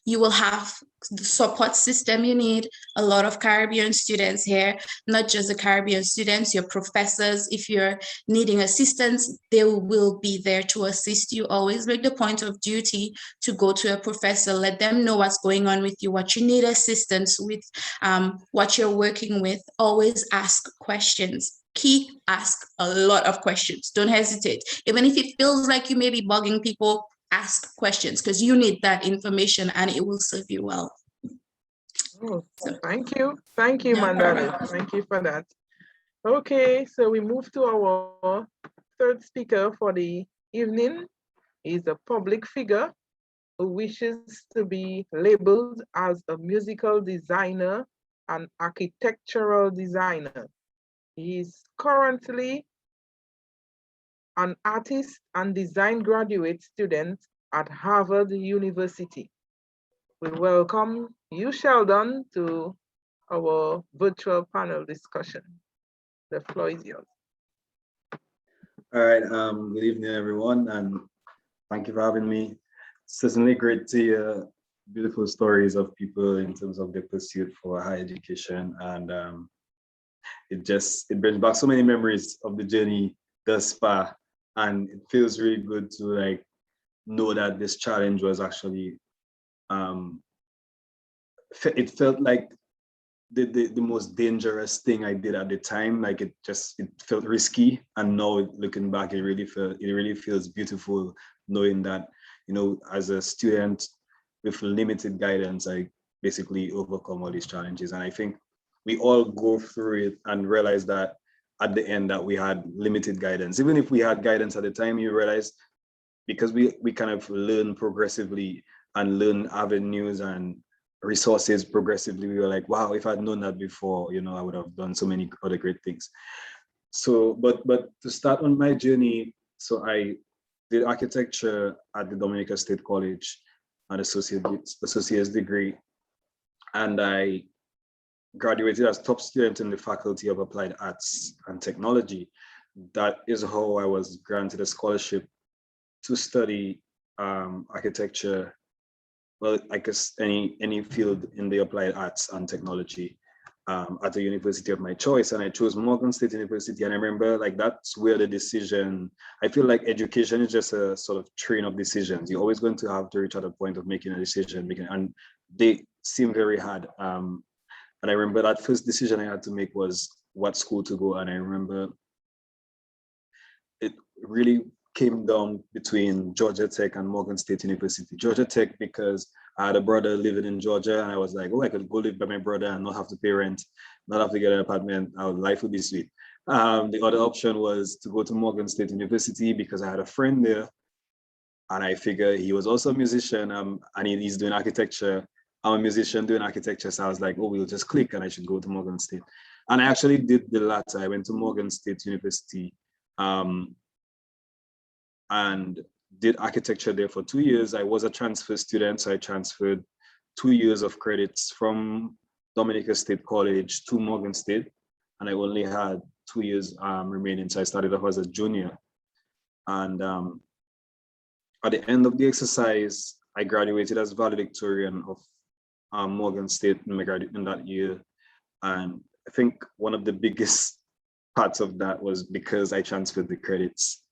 You will have the support system you need. A lot of Caribbean students here, not just the Caribbean students, your professors. If you're needing assistance, they will be there to assist you. Always make the point of duty to go to a professor, let them know what's going on with you, what you need assistance with, what you're working with. Always ask questions. Key, ask a lot of questions. Don't hesitate. Even if it feels like you may be bugging people, ask questions because you need that information and it will serve you well. Oh, thank you. Thank you, Mandani. Thank you for that. Okay, so we move to our third speaker for the evening. He's a public figure who wishes to be labeled as a musical designer and architectural designer. He is currently an artist and design graduate student at Harvard University. We welcome you, Sheldon, to our virtual panel discussion. The floor is yours. All right, good evening, everyone, and thank you for having me. It's certainly great to hear beautiful stories of people in terms of their pursuit for higher education, and it brings back so many memories of the journey thus far, and it feels really good to like know that this challenge was actually it felt like the most dangerous thing I did at the time. Like it felt risky, and now looking back, it really feels beautiful knowing that, you know, as a student with limited guidance, I basically overcome all these challenges. And I think we all go through it and realize that at the end that we had limited guidance. Even if we had guidance at the time, you realize because we kind of learn progressively and learn avenues and resources progressively, we were like, wow, if I'd known that before, you know, I would have done so many other great things. So, but to start on my journey, so I did architecture at the Dominican State College, an associate's degree, and I graduated as top student in the Faculty of Applied Arts and Technology. That is how I was granted a scholarship to study architecture. Well, I guess any field in the applied arts and technology at the university of my choice. And I chose Morgan State University. And I remember like that's where the decision, I feel like education is just a sort of train of decisions. You're always going to have to reach at a point of making a decision, and they seem very hard. And I remember that first decision I had to make was what school to go. And I remember it really came down between Georgia Tech and Morgan State University. Georgia Tech because I had a brother living in Georgia, and I was like, oh, I could go live by my brother and not have to pay rent, not have to get an apartment. Our life would be sweet. The other option was to go to Morgan State University because I had a friend there, and I figured he was also a musician, and he's doing architecture. I'm a musician doing architecture, so I was like, oh, we'll just click, and I should go to Morgan State. And I actually did the latter. I went to Morgan State University, and did architecture there for 2 years. I was a transfer student, so I transferred 2 years of credits from Dominican State College to Morgan State, and I only had 2 years remaining, so I started off as a junior. And at the end of the exercise, I graduated as valedictorian of Morgan State in that year. And I think one of the biggest parts of that was because I transferred the credits.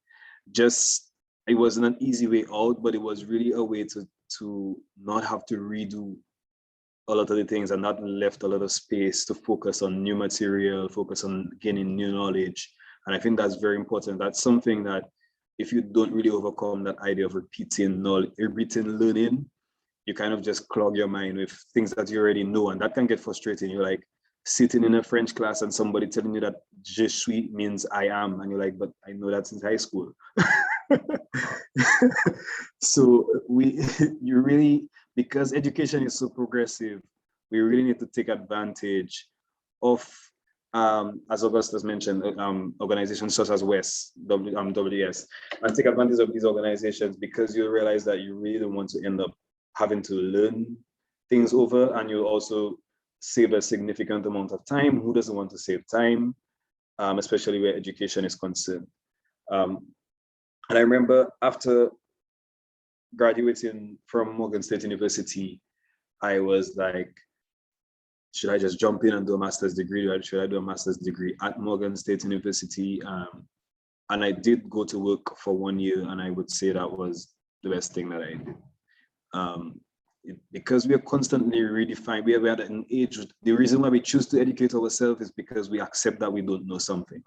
It wasn't an easy way out, but it was really a way to not have to redo a lot of the things, and that left a lot of space to focus on new material, focus on gaining new knowledge. And I think that's very important. That's something that if you don't really overcome that idea of repeating learning, you kind of just clog your mind with things that you already know, and that can get frustrating. You're like sitting in a French class and somebody telling you that je suis means I am, and you're like, but I know that since high school. So you really, because education is so progressive, we really need to take advantage of, as Augustus mentioned, organizations such as WS, and take advantage of these organizations, because you realize that you really don't want to end up having to learn things over, and you also save a significant amount of time. Who doesn't want to save time, especially where education is concerned? And I remember after graduating from Morgan State University, I was like, should I just jump in and do a master's degree, or should I do a master's degree at Morgan State University? And I did go to work for 1 year, and I would say that was the best thing that I did. Because we are constantly redefined, we are at an age, the reason why we choose to educate ourselves is because we accept that we don't know something.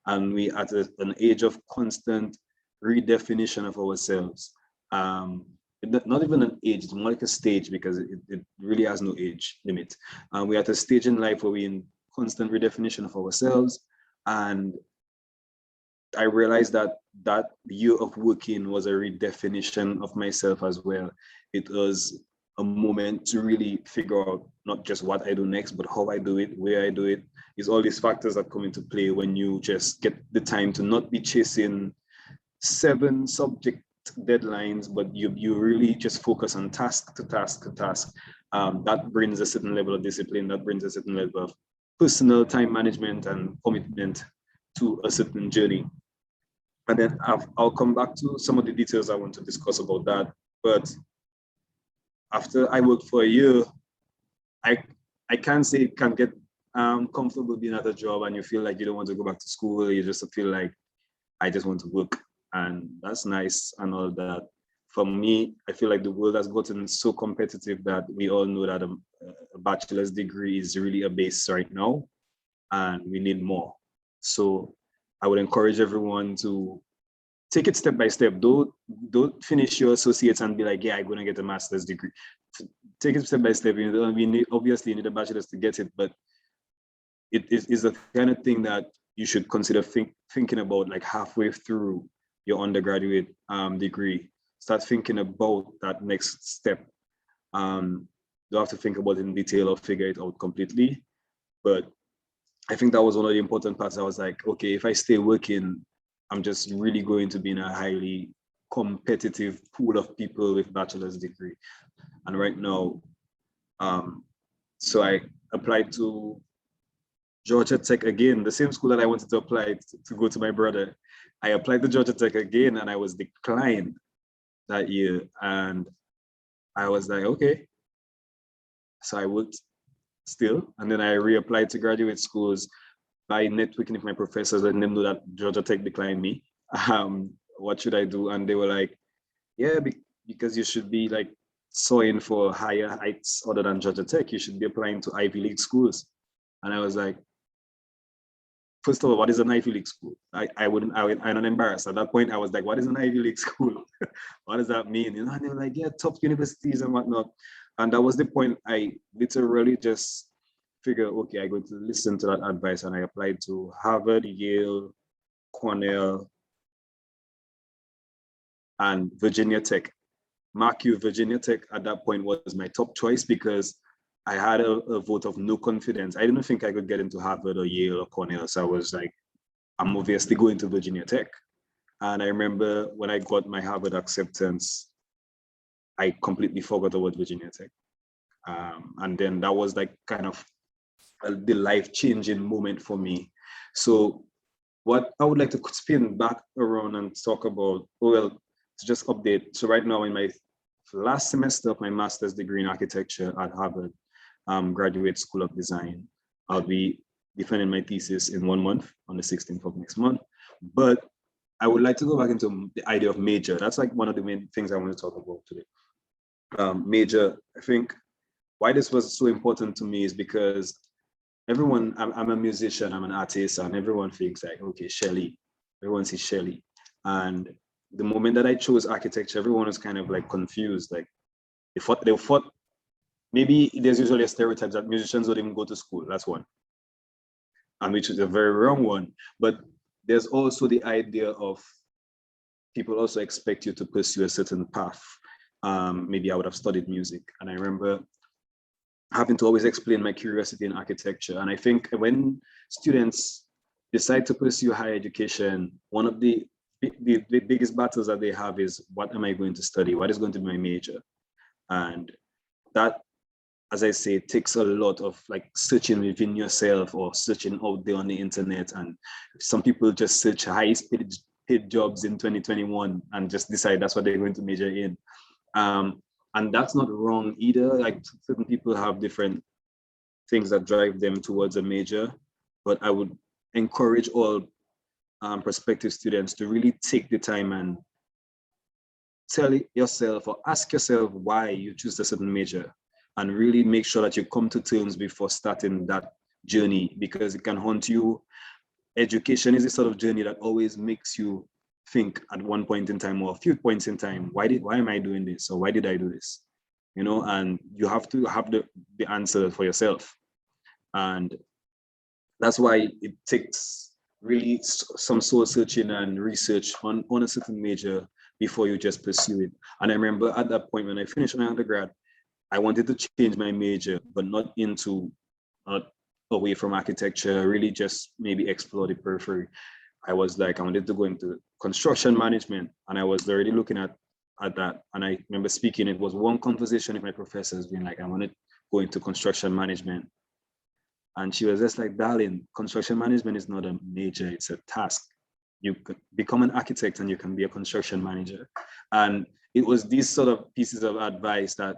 And we are at an age of constant redefinition of ourselves. Not even an age, it's more like a stage, because it really has no age limit. We're at a stage in life where we're in constant redefinition of ourselves. And I realized that that year of working was a redefinition of myself as well. It was a moment to really figure out not just what I do next, but how I do it, where I do it. It's all these factors that come into play when you just get the time to not be chasing 7 subject deadlines, but you really just focus on task to task to task. That brings a certain level of discipline, that brings a certain level of personal time management and commitment to a certain journey. And then I'll come back to some of the details I want to discuss about that. But after I worked for a year, I can't say it can get comfortable being at a job and you feel like you don't want to go back to school. You just feel like, I just want to work. And that's nice and all that. For me, I feel like the world has gotten so competitive that we all know that a bachelor's degree is really a base right now, and we need more. So I would encourage everyone to take it step by step. Don't finish your associates and be like, yeah, I'm going to get a master's degree. Take it step by step. Obviously, you need a bachelor's to get it, but it is the kind of thing that you should consider thinking about like halfway through your undergraduate degree. Start thinking about that next step. Don't have to think about it in detail or figure it out completely. But I think that was one of the important parts. I was like, okay, if I stay working, I'm just really going to be in a highly competitive pool of people with bachelor's degree. And right now, so I applied to Georgia Tech again, the same school that I wanted to apply to go to my brother. I applied to Georgia Tech again and I was declined that year. And I was like, okay. So I worked still. And then I reapplied to graduate schools by networking with my professors, letting them know that Georgia Tech declined me. What should I do? And they were like, yeah, because you should be like soaring for higher heights other than Georgia Tech. You should be applying to Ivy League schools. And I was like, first of all, what is an Ivy League school? I'm not embarrassed. At that point, I was like, what is an Ivy League school? What does that mean? And they were like, yeah, top universities and whatnot. And that was the point I literally just figured, okay, I'm going to listen to that advice. And I applied to Harvard, Yale, Cornell, and Virginia Tech. Mark you, Virginia Tech at that point was my top choice because I had a vote of no confidence. I didn't think I could get into Harvard or Yale or Cornell. So I was like, I'm obviously going to Virginia Tech. And I remember when I got my Harvard acceptance, I completely forgot about Virginia Tech. And then that was like kind of the life-changing moment for me. So what I would like to spin back around and talk about, well, to just update. So right now in my last semester of my master's degree in architecture at Harvard, Graduate School of Design. I'll be defending my thesis in 1 month on the 16th of next month. But I would like to go back into the idea of major. That's like one of the main things I want to talk about today. Major, I think why this was so important to me is because everyone, I'm a musician, I'm an artist, and everyone thinks like, okay, Shelley, everyone sees Shelley. And the moment that I chose architecture, everyone was kind of like confused. Like they thought maybe there's usually a stereotype that musicians don't even go to school. That's one. And which is a very wrong one. But there's also the idea of people also expect you to pursue a certain path. Maybe I would have studied music. And I remember having to always explain my curiosity in architecture. And I think when students decide to pursue higher education, one of the biggest battles that they have is, what am I going to study? What is going to be my major? And that, as I say, it takes a lot of like searching within yourself or searching out there on the internet. And some people just search high-speed hit jobs in 2021 and just decide that's what they're going to major in. And that's not wrong either. Like certain people have different things that drive them towards a major, but I would encourage all prospective students to really take the time and tell yourself or ask yourself why you choose a certain major, and really make sure that you come to terms before starting that journey, because it can haunt you. Education is a sort of journey that always makes you think at one point in time or a few points in time, why am I doing this? Or why did I do this? You know, and you have to have the answer for yourself. And that's why it takes really some soul searching and research on a certain major before you just pursue it. And I remember at that point when I finished my undergrad, I wanted to change my major, but not into away from architecture, really just maybe explore the periphery. I was like, I wanted to go into construction management, and I was already looking at that. And I remember speaking, it was one conversation with my professors being like, I want to go into construction management. And she was just like, darling, construction management is not a major, it's a task. You could become an architect and you can be a construction manager. And it was these sort of pieces of advice that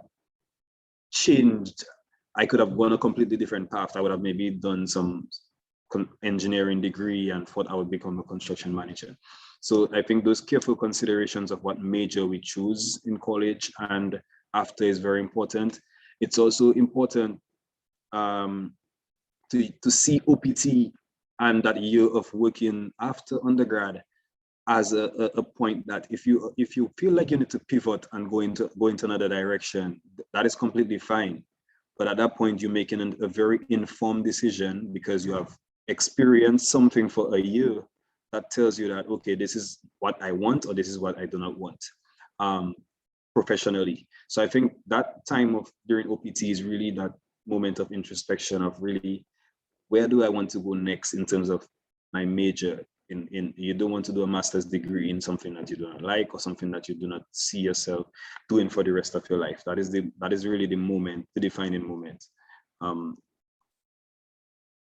changed. I could have gone a completely different path. I would have maybe done some engineering degree and thought I would become a construction manager. So I think those careful considerations of what major we choose in college and after is very important. It's also important to see OPT and that year of working after undergrad as a point that if you feel like you need to pivot and go into another direction, that is completely fine. But at that point, you're making a very informed decision because you have experienced something for a year that tells you that, okay, this is what I want or this is what I do not want professionally. So I think that time of during OPT is really that moment of introspection of really, where do I want to go next in terms of my major? You don't want to do a master's degree in something that you do not like or something that you do not see yourself doing for the rest of your life. That is really the moment, the defining moment.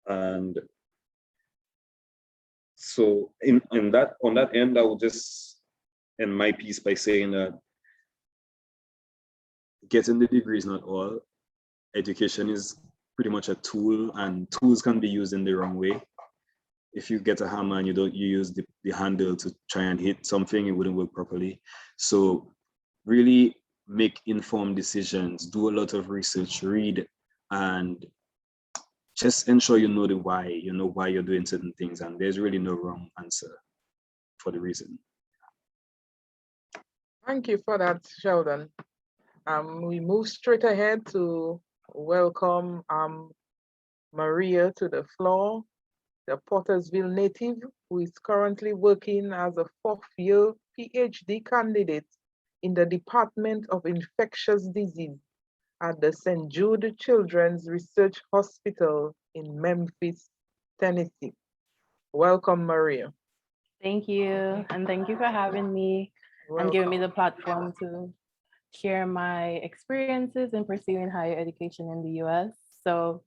And so on that end, I will just end my piece by saying that getting the degree is not all. Education is pretty much a tool, and tools can be used in the wrong way. If you get a hammer and you use the handle to try and hit something, it wouldn't work properly. So really make informed decisions, do a lot of research, read, and just ensure you know the why, you know why you're doing certain things, and there's really no wrong answer for the reason. Thank you for that, Sheldon. We move straight ahead to welcome Maria to the floor, the Pottersville native who is currently working as a fourth-year PhD candidate in the Department of Infectious Disease at the St. Jude Children's Research Hospital in Memphis, Tennessee. Welcome, Maria. Thank you, and thank you for having me and giving me the platform to share my experiences in pursuing higher education in the US. So,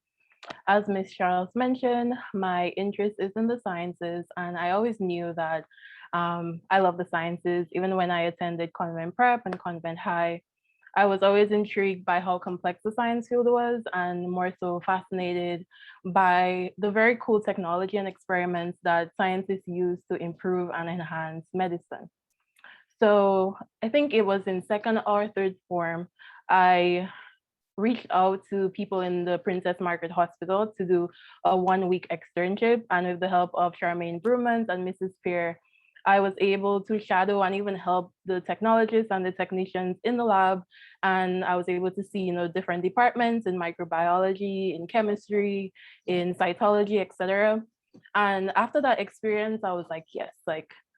as Ms. Charles mentioned, my interest is in the sciences, and I always knew that I love the sciences. Even when I attended Convent Prep and Convent High, I was always intrigued by how complex the science field was, and more so fascinated by the very cool technology and experiments that scientists use to improve and enhance medicine. So I think it was in second or third form, I reached out to people in the Princess Margaret Hospital to do a 1-week externship. And with the help of Charmaine Brumans and Mrs. Spear, I was able to shadow and even help the technologists and the technicians in the lab. And I was able to see, different departments in microbiology, in chemistry, in cytology, etc. And after that experience, I was like, yes,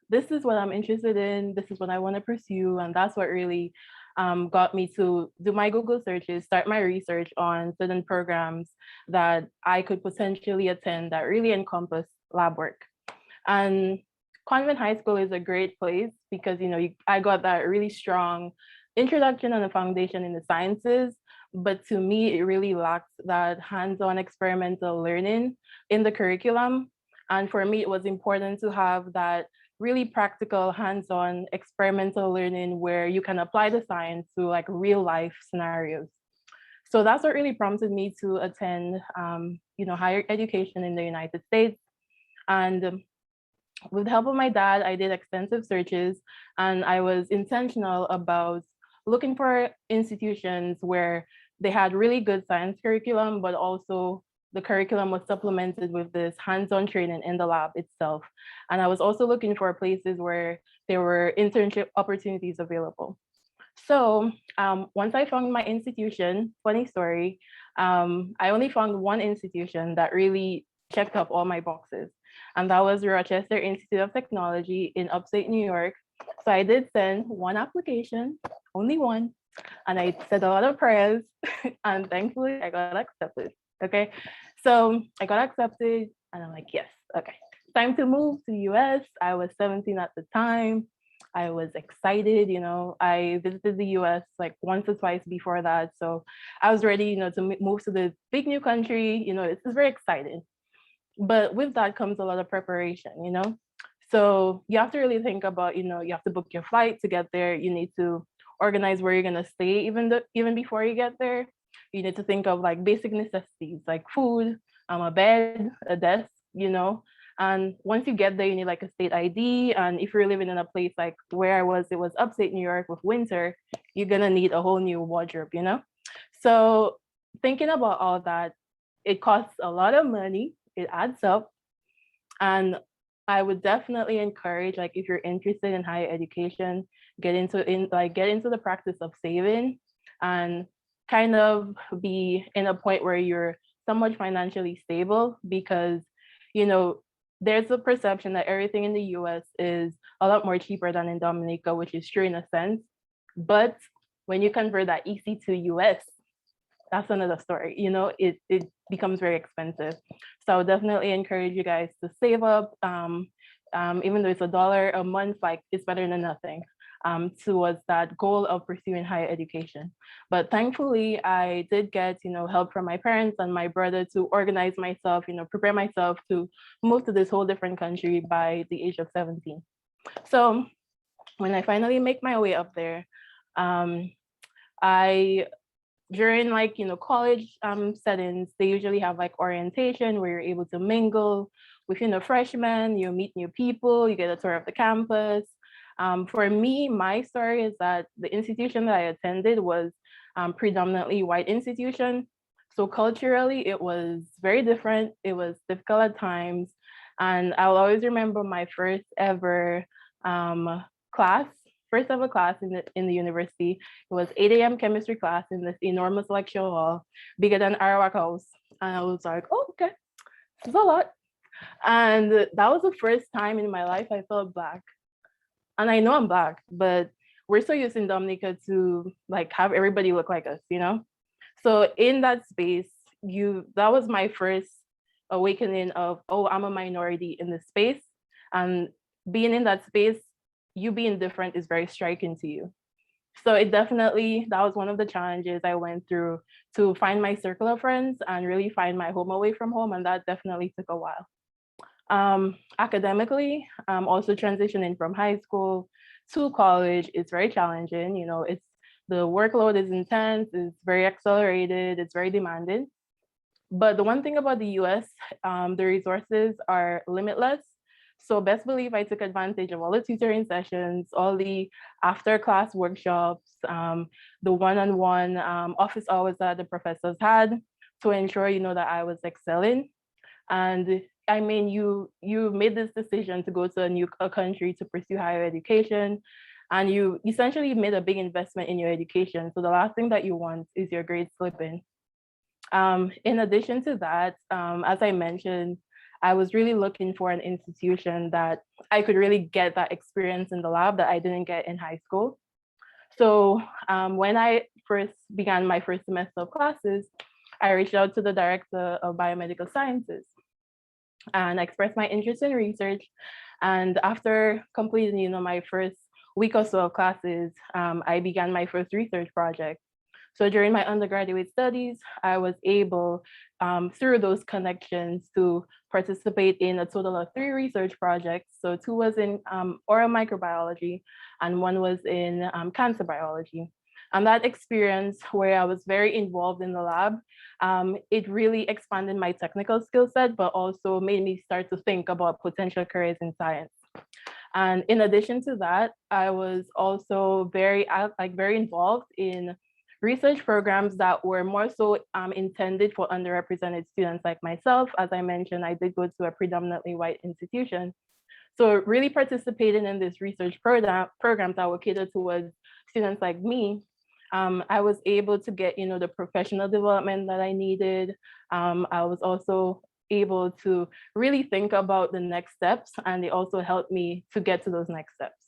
this is what I'm interested in. This is what I want to pursue. And that's what really got me to do my Google searches, start my research on certain programs that I could potentially attend that really encompass lab work. And Convent High School is a great place because, I got that really strong introduction and a foundation in the sciences, but to me, it really lacked that hands-on experimental learning in the curriculum. And for me, it was important to have that really practical, hands-on, experimental learning where you can apply the science to like real life scenarios. So that's what really prompted me to attend, higher education in the United States. And with the help of my dad, I did extensive searches, and I was intentional about looking for institutions where they had really good science curriculum, but also the curriculum was supplemented with this hands-on training in the lab itself. And I was also looking for places where there were internship opportunities available. So once I found my institution, funny story, I only found one institution that really checked off all my boxes, and that was Rochester Institute of Technology in upstate New York. So I did send one application, only one, and I said a lot of prayers, and thankfully I got accepted. Okay, so I got accepted, and I'm like, yes, okay, time to move to the US. I was 17 at the time. I was excited, I visited the US like once or twice before that. So I was ready, to move to the big new country. It's very exciting. But with that comes a lot of preparation, So you have to really think about, you have to book your flight to get there. You need to organize where you're gonna stay even before you get there. You need to think of like basic necessities like food, a bed, a desk, And once you get there, you need like a state ID. And if you're living in a place like where I was, it was upstate New York with winter, you're gonna need a whole new wardrobe, So thinking about all that, it costs a lot of money, it adds up. And I would definitely encourage, like, if you're interested in higher education, get into the practice of saving and kind of be in a point where you're somewhat financially stable, because, there's a perception that everything in the US is a lot more cheaper than in Dominica, which is true in a sense. But when you convert that EC to US, that's another story. It becomes very expensive. So I would definitely encourage you guys to save up. Even though it's $1 a month, like it's better than nothing, towards that goal of pursuing higher education. But thankfully, I did get, help from my parents and my brother to organize myself, prepare myself to move to this whole different country by the age of 17. So when I finally make my way up there, during college settings, they usually have like orientation where you're able to mingle with freshmen, you meet new people, you get a tour of the campus. For me, my story is that the institution that I attended was predominantly white institution. So culturally, it was very different. It was difficult at times. And I'll always remember my first ever class in the university. It was 8 a.m. chemistry class in this enormous lecture hall, bigger than Arawak House. And I was like, oh, okay, this is a lot. And that was the first time in my life I felt Black. And I know I'm Black, but we're so used in Dominica to like have everybody look like us, So in that space, that was my first awakening of, oh, I'm a minority in this space. And being in that space, you being different is very striking to you. So that was one of the challenges I went through, to find my circle of friends and really find my home away from home. And that definitely took a while. Academically, also transitioning from high school to college, it's very challenging. The workload is intense, it's very accelerated, it's very demanding. But the one thing about the US, the resources are limitless. So best believe I took advantage of all the tutoring sessions, all the after-class workshops, the one-on-one office hours that the professors had to ensure, that I was excelling. And I mean, you made this decision to go to a new country to pursue higher education, and you essentially made a big investment in your education. So the last thing that you want is your grades slipping. In addition to that, as I mentioned, I was really looking for an institution that I could really get that experience in the lab that I didn't get in high school. So when I first began my first semester of classes, I reached out to the director of biomedical sciences and expressed my interest in research. And after completing, my first week or so of classes, I began my first research project. So during my undergraduate studies, I was able, through those connections, to participate in a total of 3 research projects. So 2 was in oral microbiology and 1 was in cancer biology. And that experience, where I was very involved in the lab, it really expanded my technical skill set, but also made me start to think about potential careers in science. And in addition to that, I was also very involved in research programs that were more so intended for underrepresented students like myself. As I mentioned, I did go to a predominantly white institution. So really participating in this research programs that were catered towards students like me, I was able to get, the professional development that I needed. I was also able to really think about the next steps, and they also helped me to get to those next steps.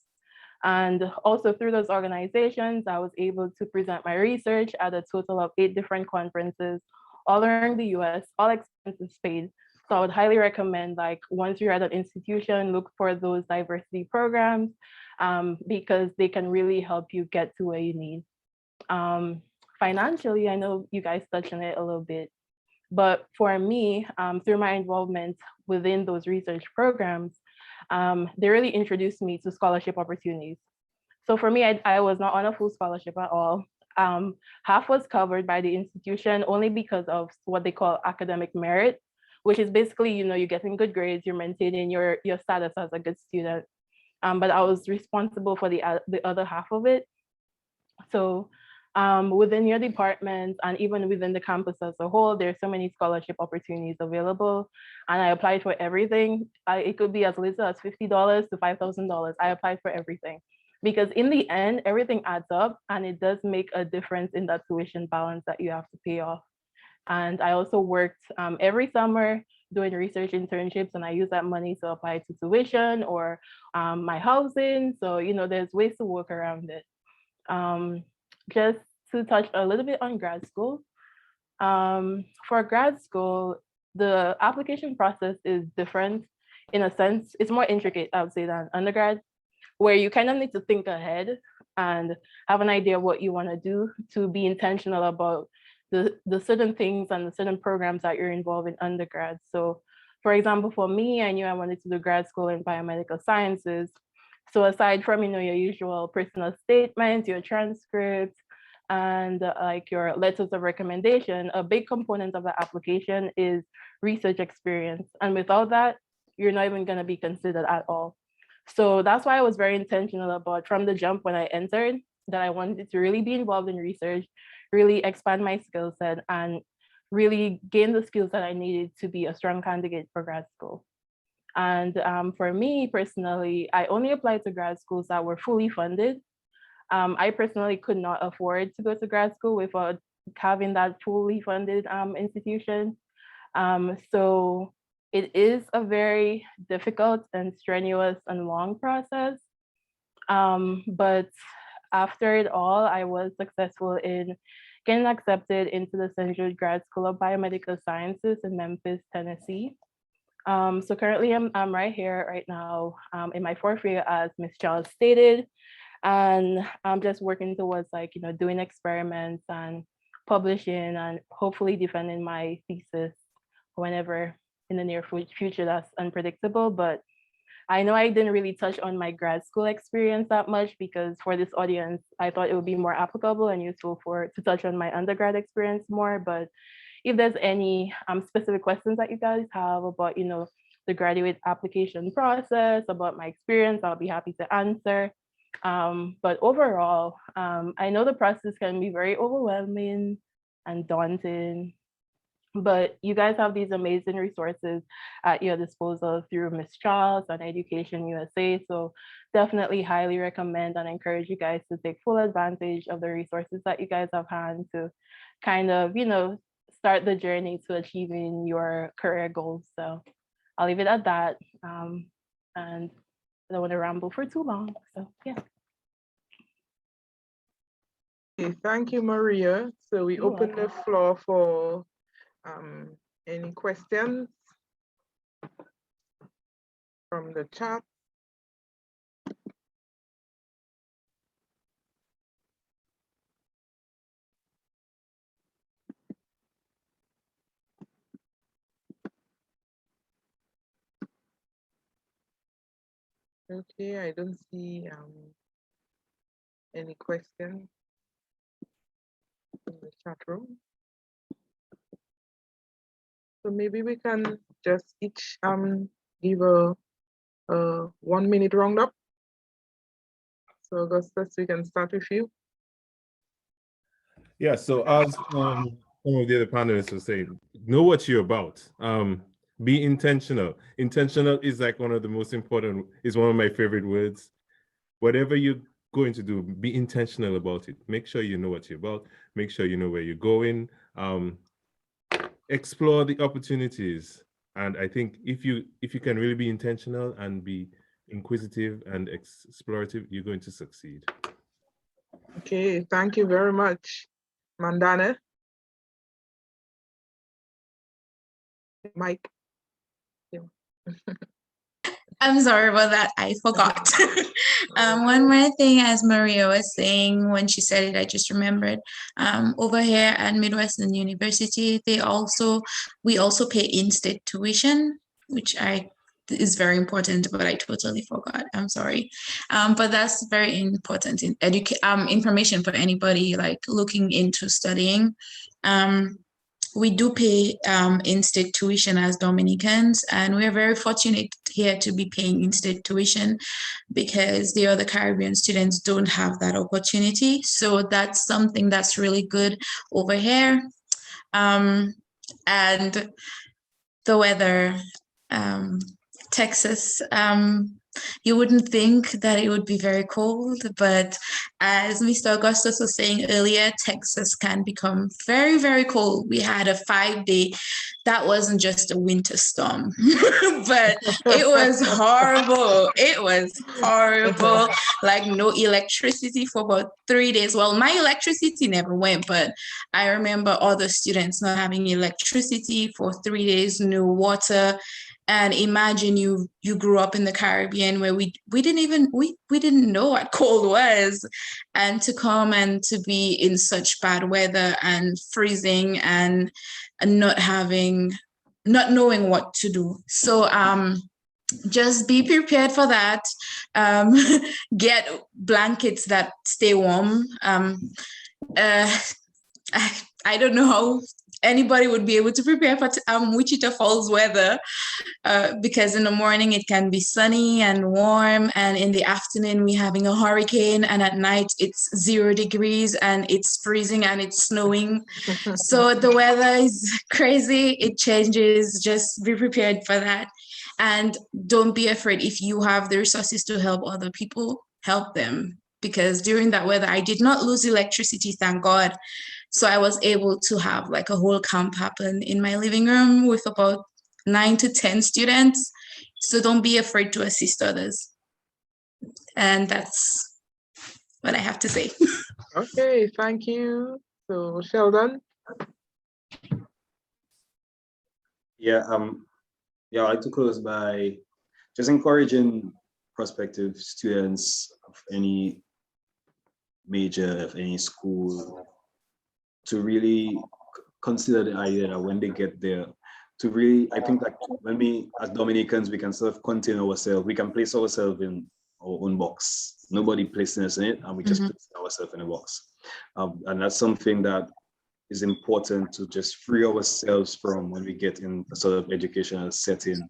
And also through those organizations, I was able to present my research at a total of 8 different conferences all around the US, all expenses paid. So I would highly recommend, like, once you're at an institution, look for those diversity programs because they can really help you get to where you need. Financially, I know you guys touched on it a little bit, but for me, through my involvement within those research programs, they really introduced me to scholarship opportunities. So for me, I was not on a full scholarship at all. Half was covered by the institution only because of what they call academic merit, which is basically, you're getting good grades, you're maintaining your status as a good student. But I was responsible for the other half of it. So within your department and even within the campus as a whole, there's so many scholarship opportunities available. And I applied for everything. It could be as little as $50 to $5,000. I applied for everything. Because in the end, everything adds up, and it does make a difference in that tuition balance that you have to pay off. And I also worked every summer doing research internships, and I use that money to apply to tuition or my housing. So, there's ways to work around it. Just to touch a little bit on grad school. For grad school, the application process is different in a sense. It's more intricate, I would say, than undergrad, where you kind of need to think ahead and have an idea of what you want to do, to be intentional about the certain things and the certain programs that you're involved in undergrad. So for example, for me, I knew I wanted to do grad school in biomedical sciences. So aside from, your usual personal statements, your transcripts, and like your letters of recommendation, a big component of the application is research experience. And without that, you're not even going to be considered at all. So that's why I was very intentional about, from the jump when I entered, that I wanted to really be involved in research, really expand my skill set, and really gain the skills that I needed to be a strong candidate for grad school. And for me personally, I only applied to grad schools that were fully funded. I personally could not afford to go to grad school without having that fully funded institution. So it is a very difficult and strenuous and long process. But after it all, I was successful in getting accepted into the St. Jude Grad School of Biomedical Sciences in Memphis, Tennessee. So currently I'm right here right now in my 4th year, as Ms. Charles stated, and I'm just working towards, like, doing experiments and publishing and hopefully defending my thesis whenever in the near future. That's unpredictable, but I know I didn't really touch on my grad school experience that much, because for this audience, I thought it would be more applicable and useful to touch on my undergrad experience more. But if there's any specific questions that you guys have about, the graduate application process, about my experience, I'll be happy to answer. But overall, I know the process can be very overwhelming and daunting, but you guys have these amazing resources at your disposal through Ms. Charles and Education USA. So definitely highly recommend and encourage you guys to take full advantage of the resources that you guys have had to kind of, start the journey to achieving your career goals. So I'll leave it at that. And I don't want to ramble for too long. So yeah. Okay, thank you, Maria. So we open the floor for any questions from the chat. Okay, I don't see any questions in the chat room. So maybe we can just each give a 1 minute roundup. So Augustus, we can start with you. Yeah, so as some of the other panelists were saying, know what you're about. Be intentional. Intentional is like one of the most important, is one of my favorite words. Whatever you're going to do, be intentional about it. Make sure you know what you're about. Make sure you know where you're going. Explore the opportunities. And I think if you can really be intentional and be inquisitive and explorative, you're going to succeed. Okay, thank you very much. Mandana. Mike. Yeah. I'm sorry about that. I forgot. One more thing, as Maria was saying when she said it, I just remembered. Over here at Midwestern University, we also pay in-state tuition, which is very important, but I totally forgot. I'm sorry. But that's very important in information for anybody like looking into studying. We do pay in-state tuition as Dominicans, and we're very fortunate here to be paying in-state tuition because the other Caribbean students don't have that opportunity. So that's something that's really good over here. And the weather, Texas, you wouldn't think that it would be very cold, but as Mr. Augustus was saying earlier, Texas can become very, very cold. We had a 5-day, that wasn't just a winter storm, but it was horrible. It was horrible, like no electricity for about 3 days. Well, my electricity never went, but I remember other students not having electricity for 3 days, no water. And imagine you grew up in the Caribbean where we didn't know what cold was, and to come and to be in such bad weather and freezing and not knowing what to do. So just be prepared for that. Get blankets that stay warm. I don't know how anybody would be able to prepare for Wichita Falls weather, because in the morning it can be sunny and warm, and in the afternoon we're having a hurricane, and at night it's 0 degrees and it's freezing and it's snowing. So the weather is crazy, it changes. Just be prepared for that, and don't be afraid. If you have the resources to help other people, help them, because during that weather I did not lose electricity, thank God. So I was able to have like a whole camp happen in my living room with about 9 to 10 students. So don't be afraid to assist others. And that's what I have to say. Okay, thank you. So Sheldon. Yeah, I'd like to close by just encouraging prospective students of any major, of any school, to really consider the idea that when they get there, to really, I think that when we, as Dominicans, we can self-contain ourselves, we can place ourselves in our own box. Nobody placing us in it, and we just place ourselves in a box. And that's something that is important to just free ourselves from when we get in a sort of educational setting.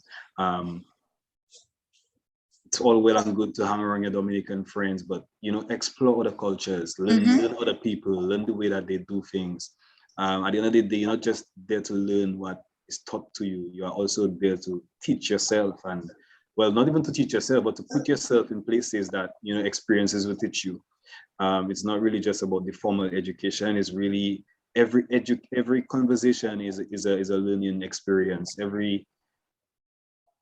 It's all well and good to hang around your Dominican friends, but explore other cultures, learn other people, learn the way that they do things. At the end of the day, you're not just there to learn what is taught to you. You are also there to teach yourself, and well, not even to teach yourself, but to put yourself in places that experiences will teach you. It's not really just about the formal education. It's really every conversation is a learning experience.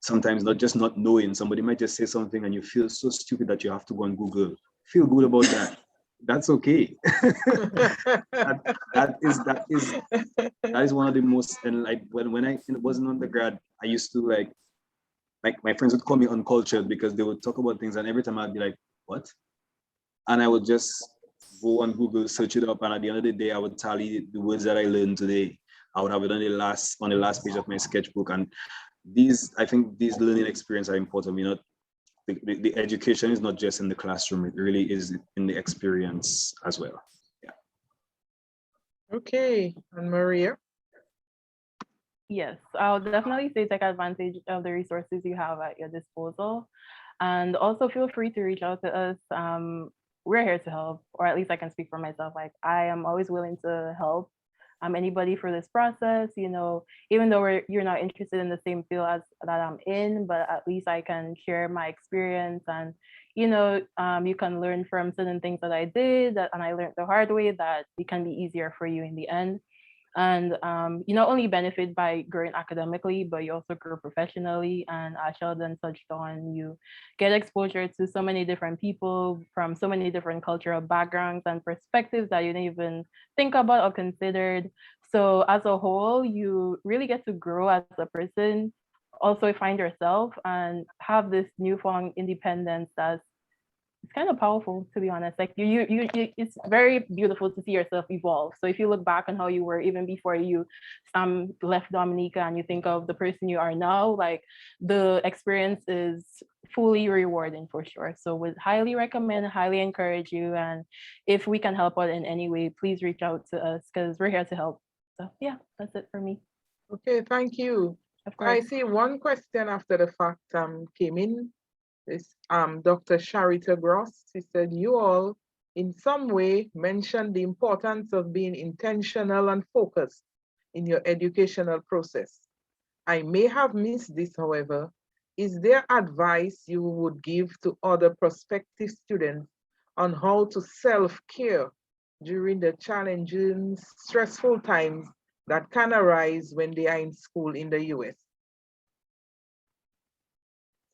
Sometimes not knowing, somebody might just say something and you feel so stupid that you have to go and Google. Feel good about that. That's okay. that is one of the most, and like when I was an undergrad, I used to like my friends would call me uncultured because they would talk about things, and every time I'd be like, what? And I would just go on Google, search it up, and at the end of the day, I would tally the words that I learned today. I would have it on the last page of my sketchbook. And I think these learning experiences are important. We're not the education is not just in the classroom, it really is in the experience as well. Yeah. Okay, and Maria? Yes, I'll definitely say take advantage of the resources you have at your disposal. And also feel free to reach out to us. We're here to help, or at least I can speak for myself. Like, I am always willing to help anybody for this process, you know, even though you're not interested in the same field as that I'm in, but at least I can share my experience, and, you know, you can learn from certain things that I did and I learned the hard way, that it can be easier for you in the end. And you not only benefit by growing academically, but you also grow professionally. And as Sheldon touched on, you get exposure to so many different people from so many different cultural backgrounds and perspectives that you didn't even think about or considered. So as a whole, you really get to grow as a person, also find yourself and have this newfound independence that's, it's kind of powerful, to be honest. Like it's very beautiful to see yourself evolve. So if you look back on how you were even before you left Dominica, and you think of the person you are now, like, the experience is fully rewarding for sure. So would highly recommend, highly encourage you. And if we can help out in any way, please reach out to us, because we're here to help. So yeah, that's it for me. Okay, thank you. Of I course. see one question after the fact came in. This Dr. Sharita Gross. She said, you all in some way mentioned the importance of being intentional and focused in your educational process. I may have missed this, however. Is there advice you would give to other prospective students on how to self-care during the challenging, stressful times that can arise when they are in school in the US?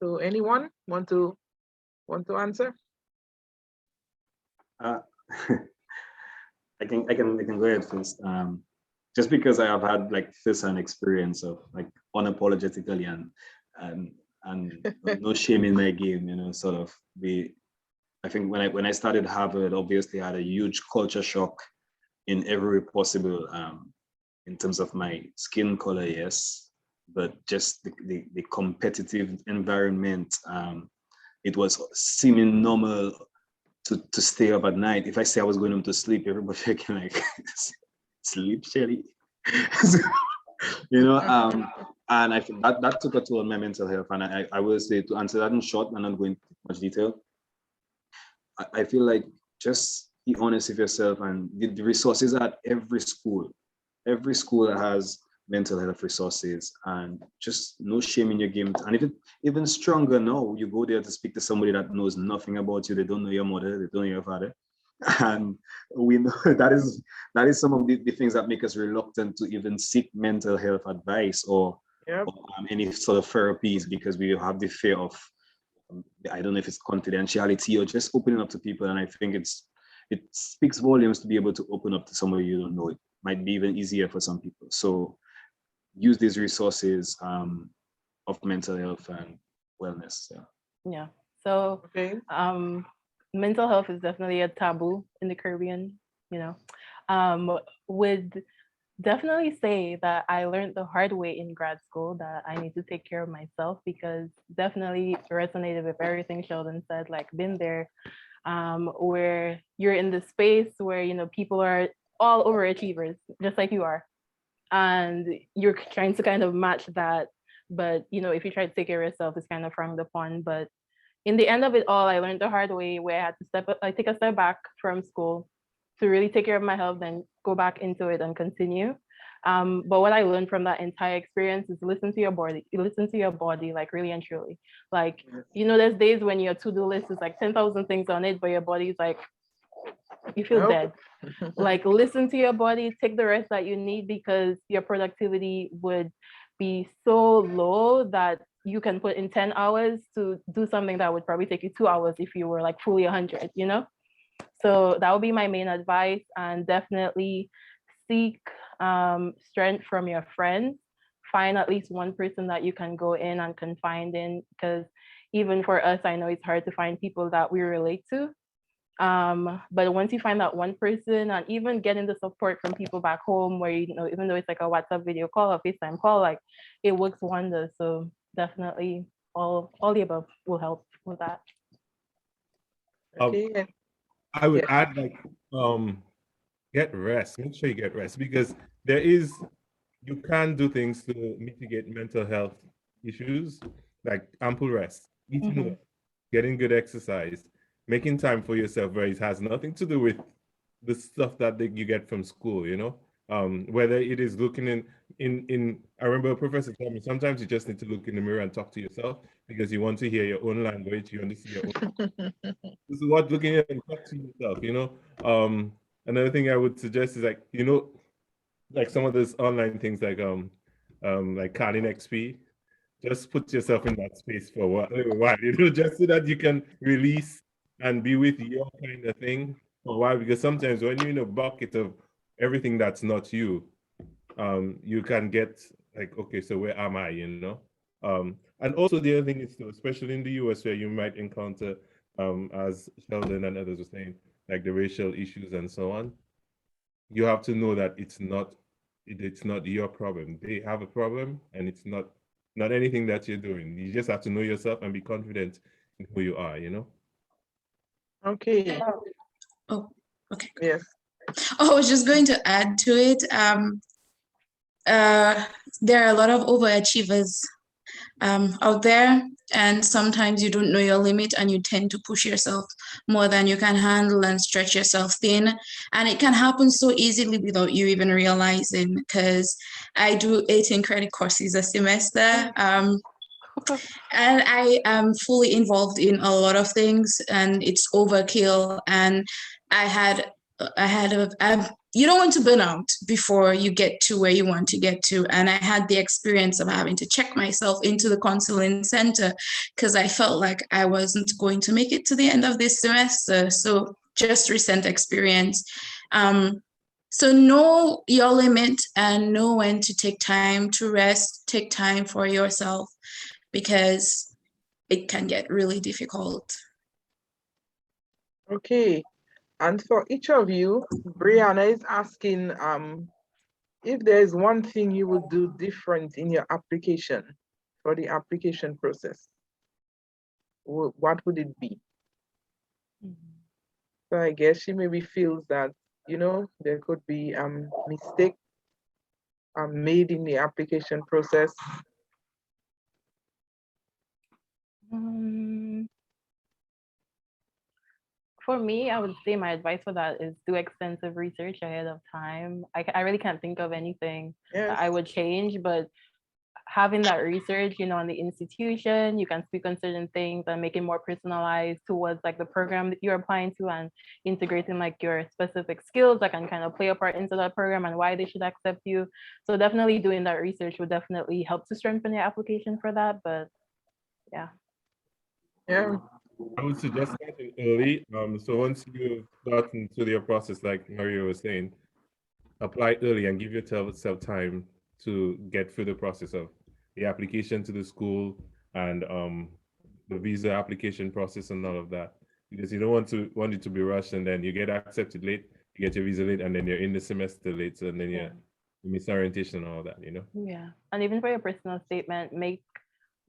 So anyone want to answer? I can go ahead first. Just because I have had like first-hand experience of like unapologetically and no shame in my game, you know, sort of I think when I started Harvard, obviously I had a huge culture shock in every way possible, in terms of my skin color, yes, but just the competitive environment. It was seeming normal to stay up at night. If I say I was going home to sleep, everybody can like, sleep, Shelly. You know, and I think that took a toll on my mental health. And I will say, to answer that in short, I'm not going into much detail. I feel like just be honest with yourself, and the resources at every school has mental health resources, and just no shame in your game. And even stronger now, you go there to speak to somebody that knows nothing about you. They don't know your mother, they don't know your father. And we know that is some of the things that make us reluctant to even seek mental health advice or, Yep. or any sort of therapies, because we have the fear of, I don't know if it's confidentiality or just opening up to people. And I think it speaks volumes to be able to open up to somebody you don't know. It might be even easier for some people. So use these resources of mental health and wellness. Yeah. So Okay. Mental health is definitely a taboo in the Caribbean, you know. Would definitely say that I learned the hard way in grad school that I need to take care of myself, because definitely resonated with everything Sheldon said, like been there, where you're in the space where, you know, people are all overachievers, just like you are. And you're trying to kind of match that. But, you know, if you try to take care of yourself, it's kind of frowned upon. But in the end of it all, I learned the hard way, where I had to take a step back from school to really take care of my health, then go back into it and continue. But what I learned from that entire experience is listen to your body, like really and truly. Like, you know, there's days when your to-do list is like 10,000 things on it, but your body's like, you feel dead. Like, listen to your body, take the rest that you need, because your productivity would be so low that you can put in 10 hours to do something that would probably take you 2 hours if you were like fully 100, you know? So that would be my main advice. And definitely seek strength from your friends. Find at least one person that you can go in and confide in, because even for us, I know it's hard to find people that we relate to. But once you find that one person, and even getting the support from people back home, where, you know, even though it's like a WhatsApp video call or FaceTime call, like, it works wonders. So definitely all the above will help. with that. Okay. I would Yeah. add like get rest. Make sure you get rest because you can do things to mitigate mental health issues like ample rest, eating Mhm. well, getting good exercise, making time for yourself. Where it has nothing to do with the stuff that you get from school. Whether it is looking in. I remember a professor told me sometimes you just need to look in the mirror and talk to yourself because you want to hear your own language. You want to see your own. This is what looking at and talk to yourself. Another thing I would suggest is like some of those online things like Carlin XP. Just put yourself in that space for a little while, just so that you can release and be with your kind of thing for a while. Because sometimes when you're in a bucket of everything that's not you, you can get like, okay, so where am I? And also the other thing is, especially in the US, where you might encounter, as Sheldon and others were saying, like the racial issues and so on. You have to know that it's not your problem. They have a problem, and it's not anything that you're doing. You just have to know yourself and be confident in who you are. Okay. Oh, okay. Yes. Oh, I was just going to add to it. There are a lot of overachievers out there, and sometimes you don't know your limit and you tend to push yourself more than you can handle and stretch yourself thin, and it can happen so easily without you even realizing, because I do 18 credit courses a semester, and I am fully involved in a lot of things, and it's overkill. And I had you don't want to burn out before you get to where you want to get to. And I had the experience of having to check myself into the counseling center because I felt like I wasn't going to make it to the end of this semester. So just recent experience. So know your limit and know when to take time to rest, take time for yourself, because it can get really difficult. Okay. And for each of you, Brianna is asking if there is one thing you would do different in your application for the application process. What would it be? So I guess she maybe feels that, there could be mistake made in the application process. For me, I would say my advice for that is do extensive research ahead of time. I really can't think of anything that I would change, but having that research, on the institution, you can speak on certain things and make it more personalized towards like the program that you're applying to, and integrating like your specific skills that can kind of play a part into that program and why they should accept you. So definitely doing that research would definitely help to strengthen your application for that. But yeah. Yeah. I would suggest starting early. So once you've gotten to your process, like Maria was saying, apply early and give yourself time to get through the process of the application to the school and the visa application process and all of that. Because you don't want it to be rushed and then you get accepted late, you get your visa late, and then you're in the semester late, so then you miss orientation and all that, Yeah. And even for your personal statement, make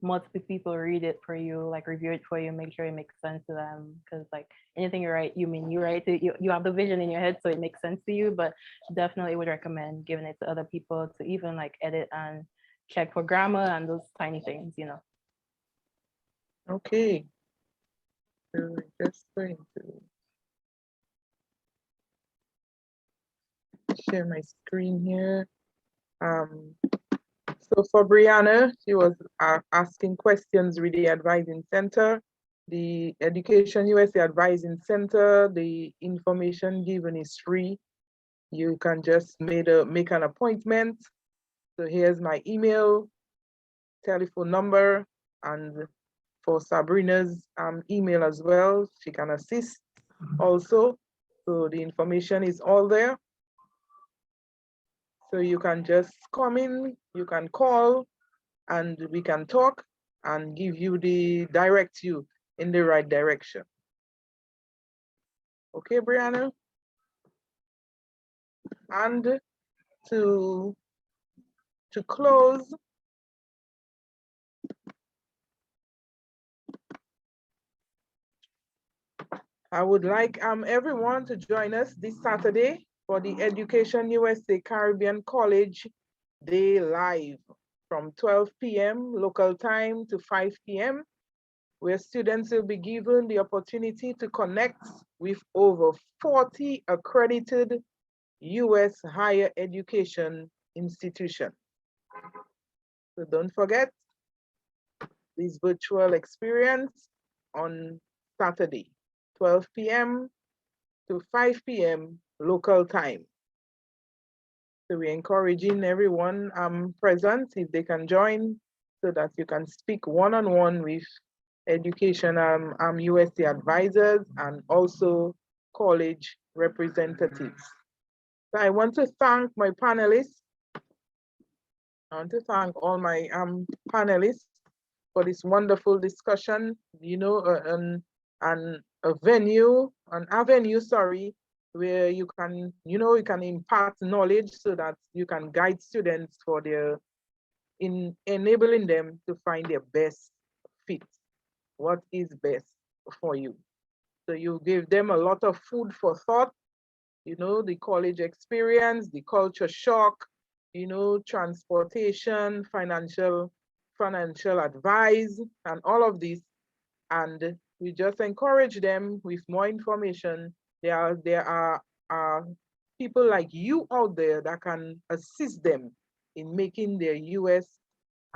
multiple people read it for you, like review it for you, make sure it makes sense to them. Because like anything you write, you write it, you have the vision in your head, so it makes sense to you. But definitely would recommend giving it to other people to even like edit and check for grammar and those tiny things. Okay. So we're just going to share my screen here. So for Brianna, she was asking questions with the Advising Center, the Education USA Advising Center. The information given is free. You can just make an appointment. So here's my email, telephone number, and for Sabrina's email as well. She can assist also. So the information is all there. So you can just come in, you can call, and we can talk and direct you in the right direction. Okay, Brianna? And to close, I would like everyone to join us this Saturday for the Education USA Caribbean College Day Live from 12 p.m. local time to 5 p.m., where students will be given the opportunity to connect with over 40 accredited US higher education institutions. So don't forget this virtual experience on Saturday, 12 p.m. to 5 p.m. local time. So we're encouraging everyone present, if they can join, so that you can speak one-on-one with education USA advisors and also college representatives. So I want to thank my panelists. I want to thank all my panelists for this wonderful discussion, you know, and an avenue, sorry, where you can, you know, you can impart knowledge so that you can guide students for in enabling them to find their best fit, what is best for you. So you give them a lot of food for thought, you know, the college experience, the culture shock, you know, transportation, financial advice, and all of this. And we just encourage them with more information. There are people like you out there that can assist them in making their US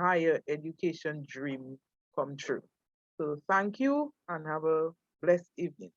higher education dream come true. So thank you and have a blessed evening.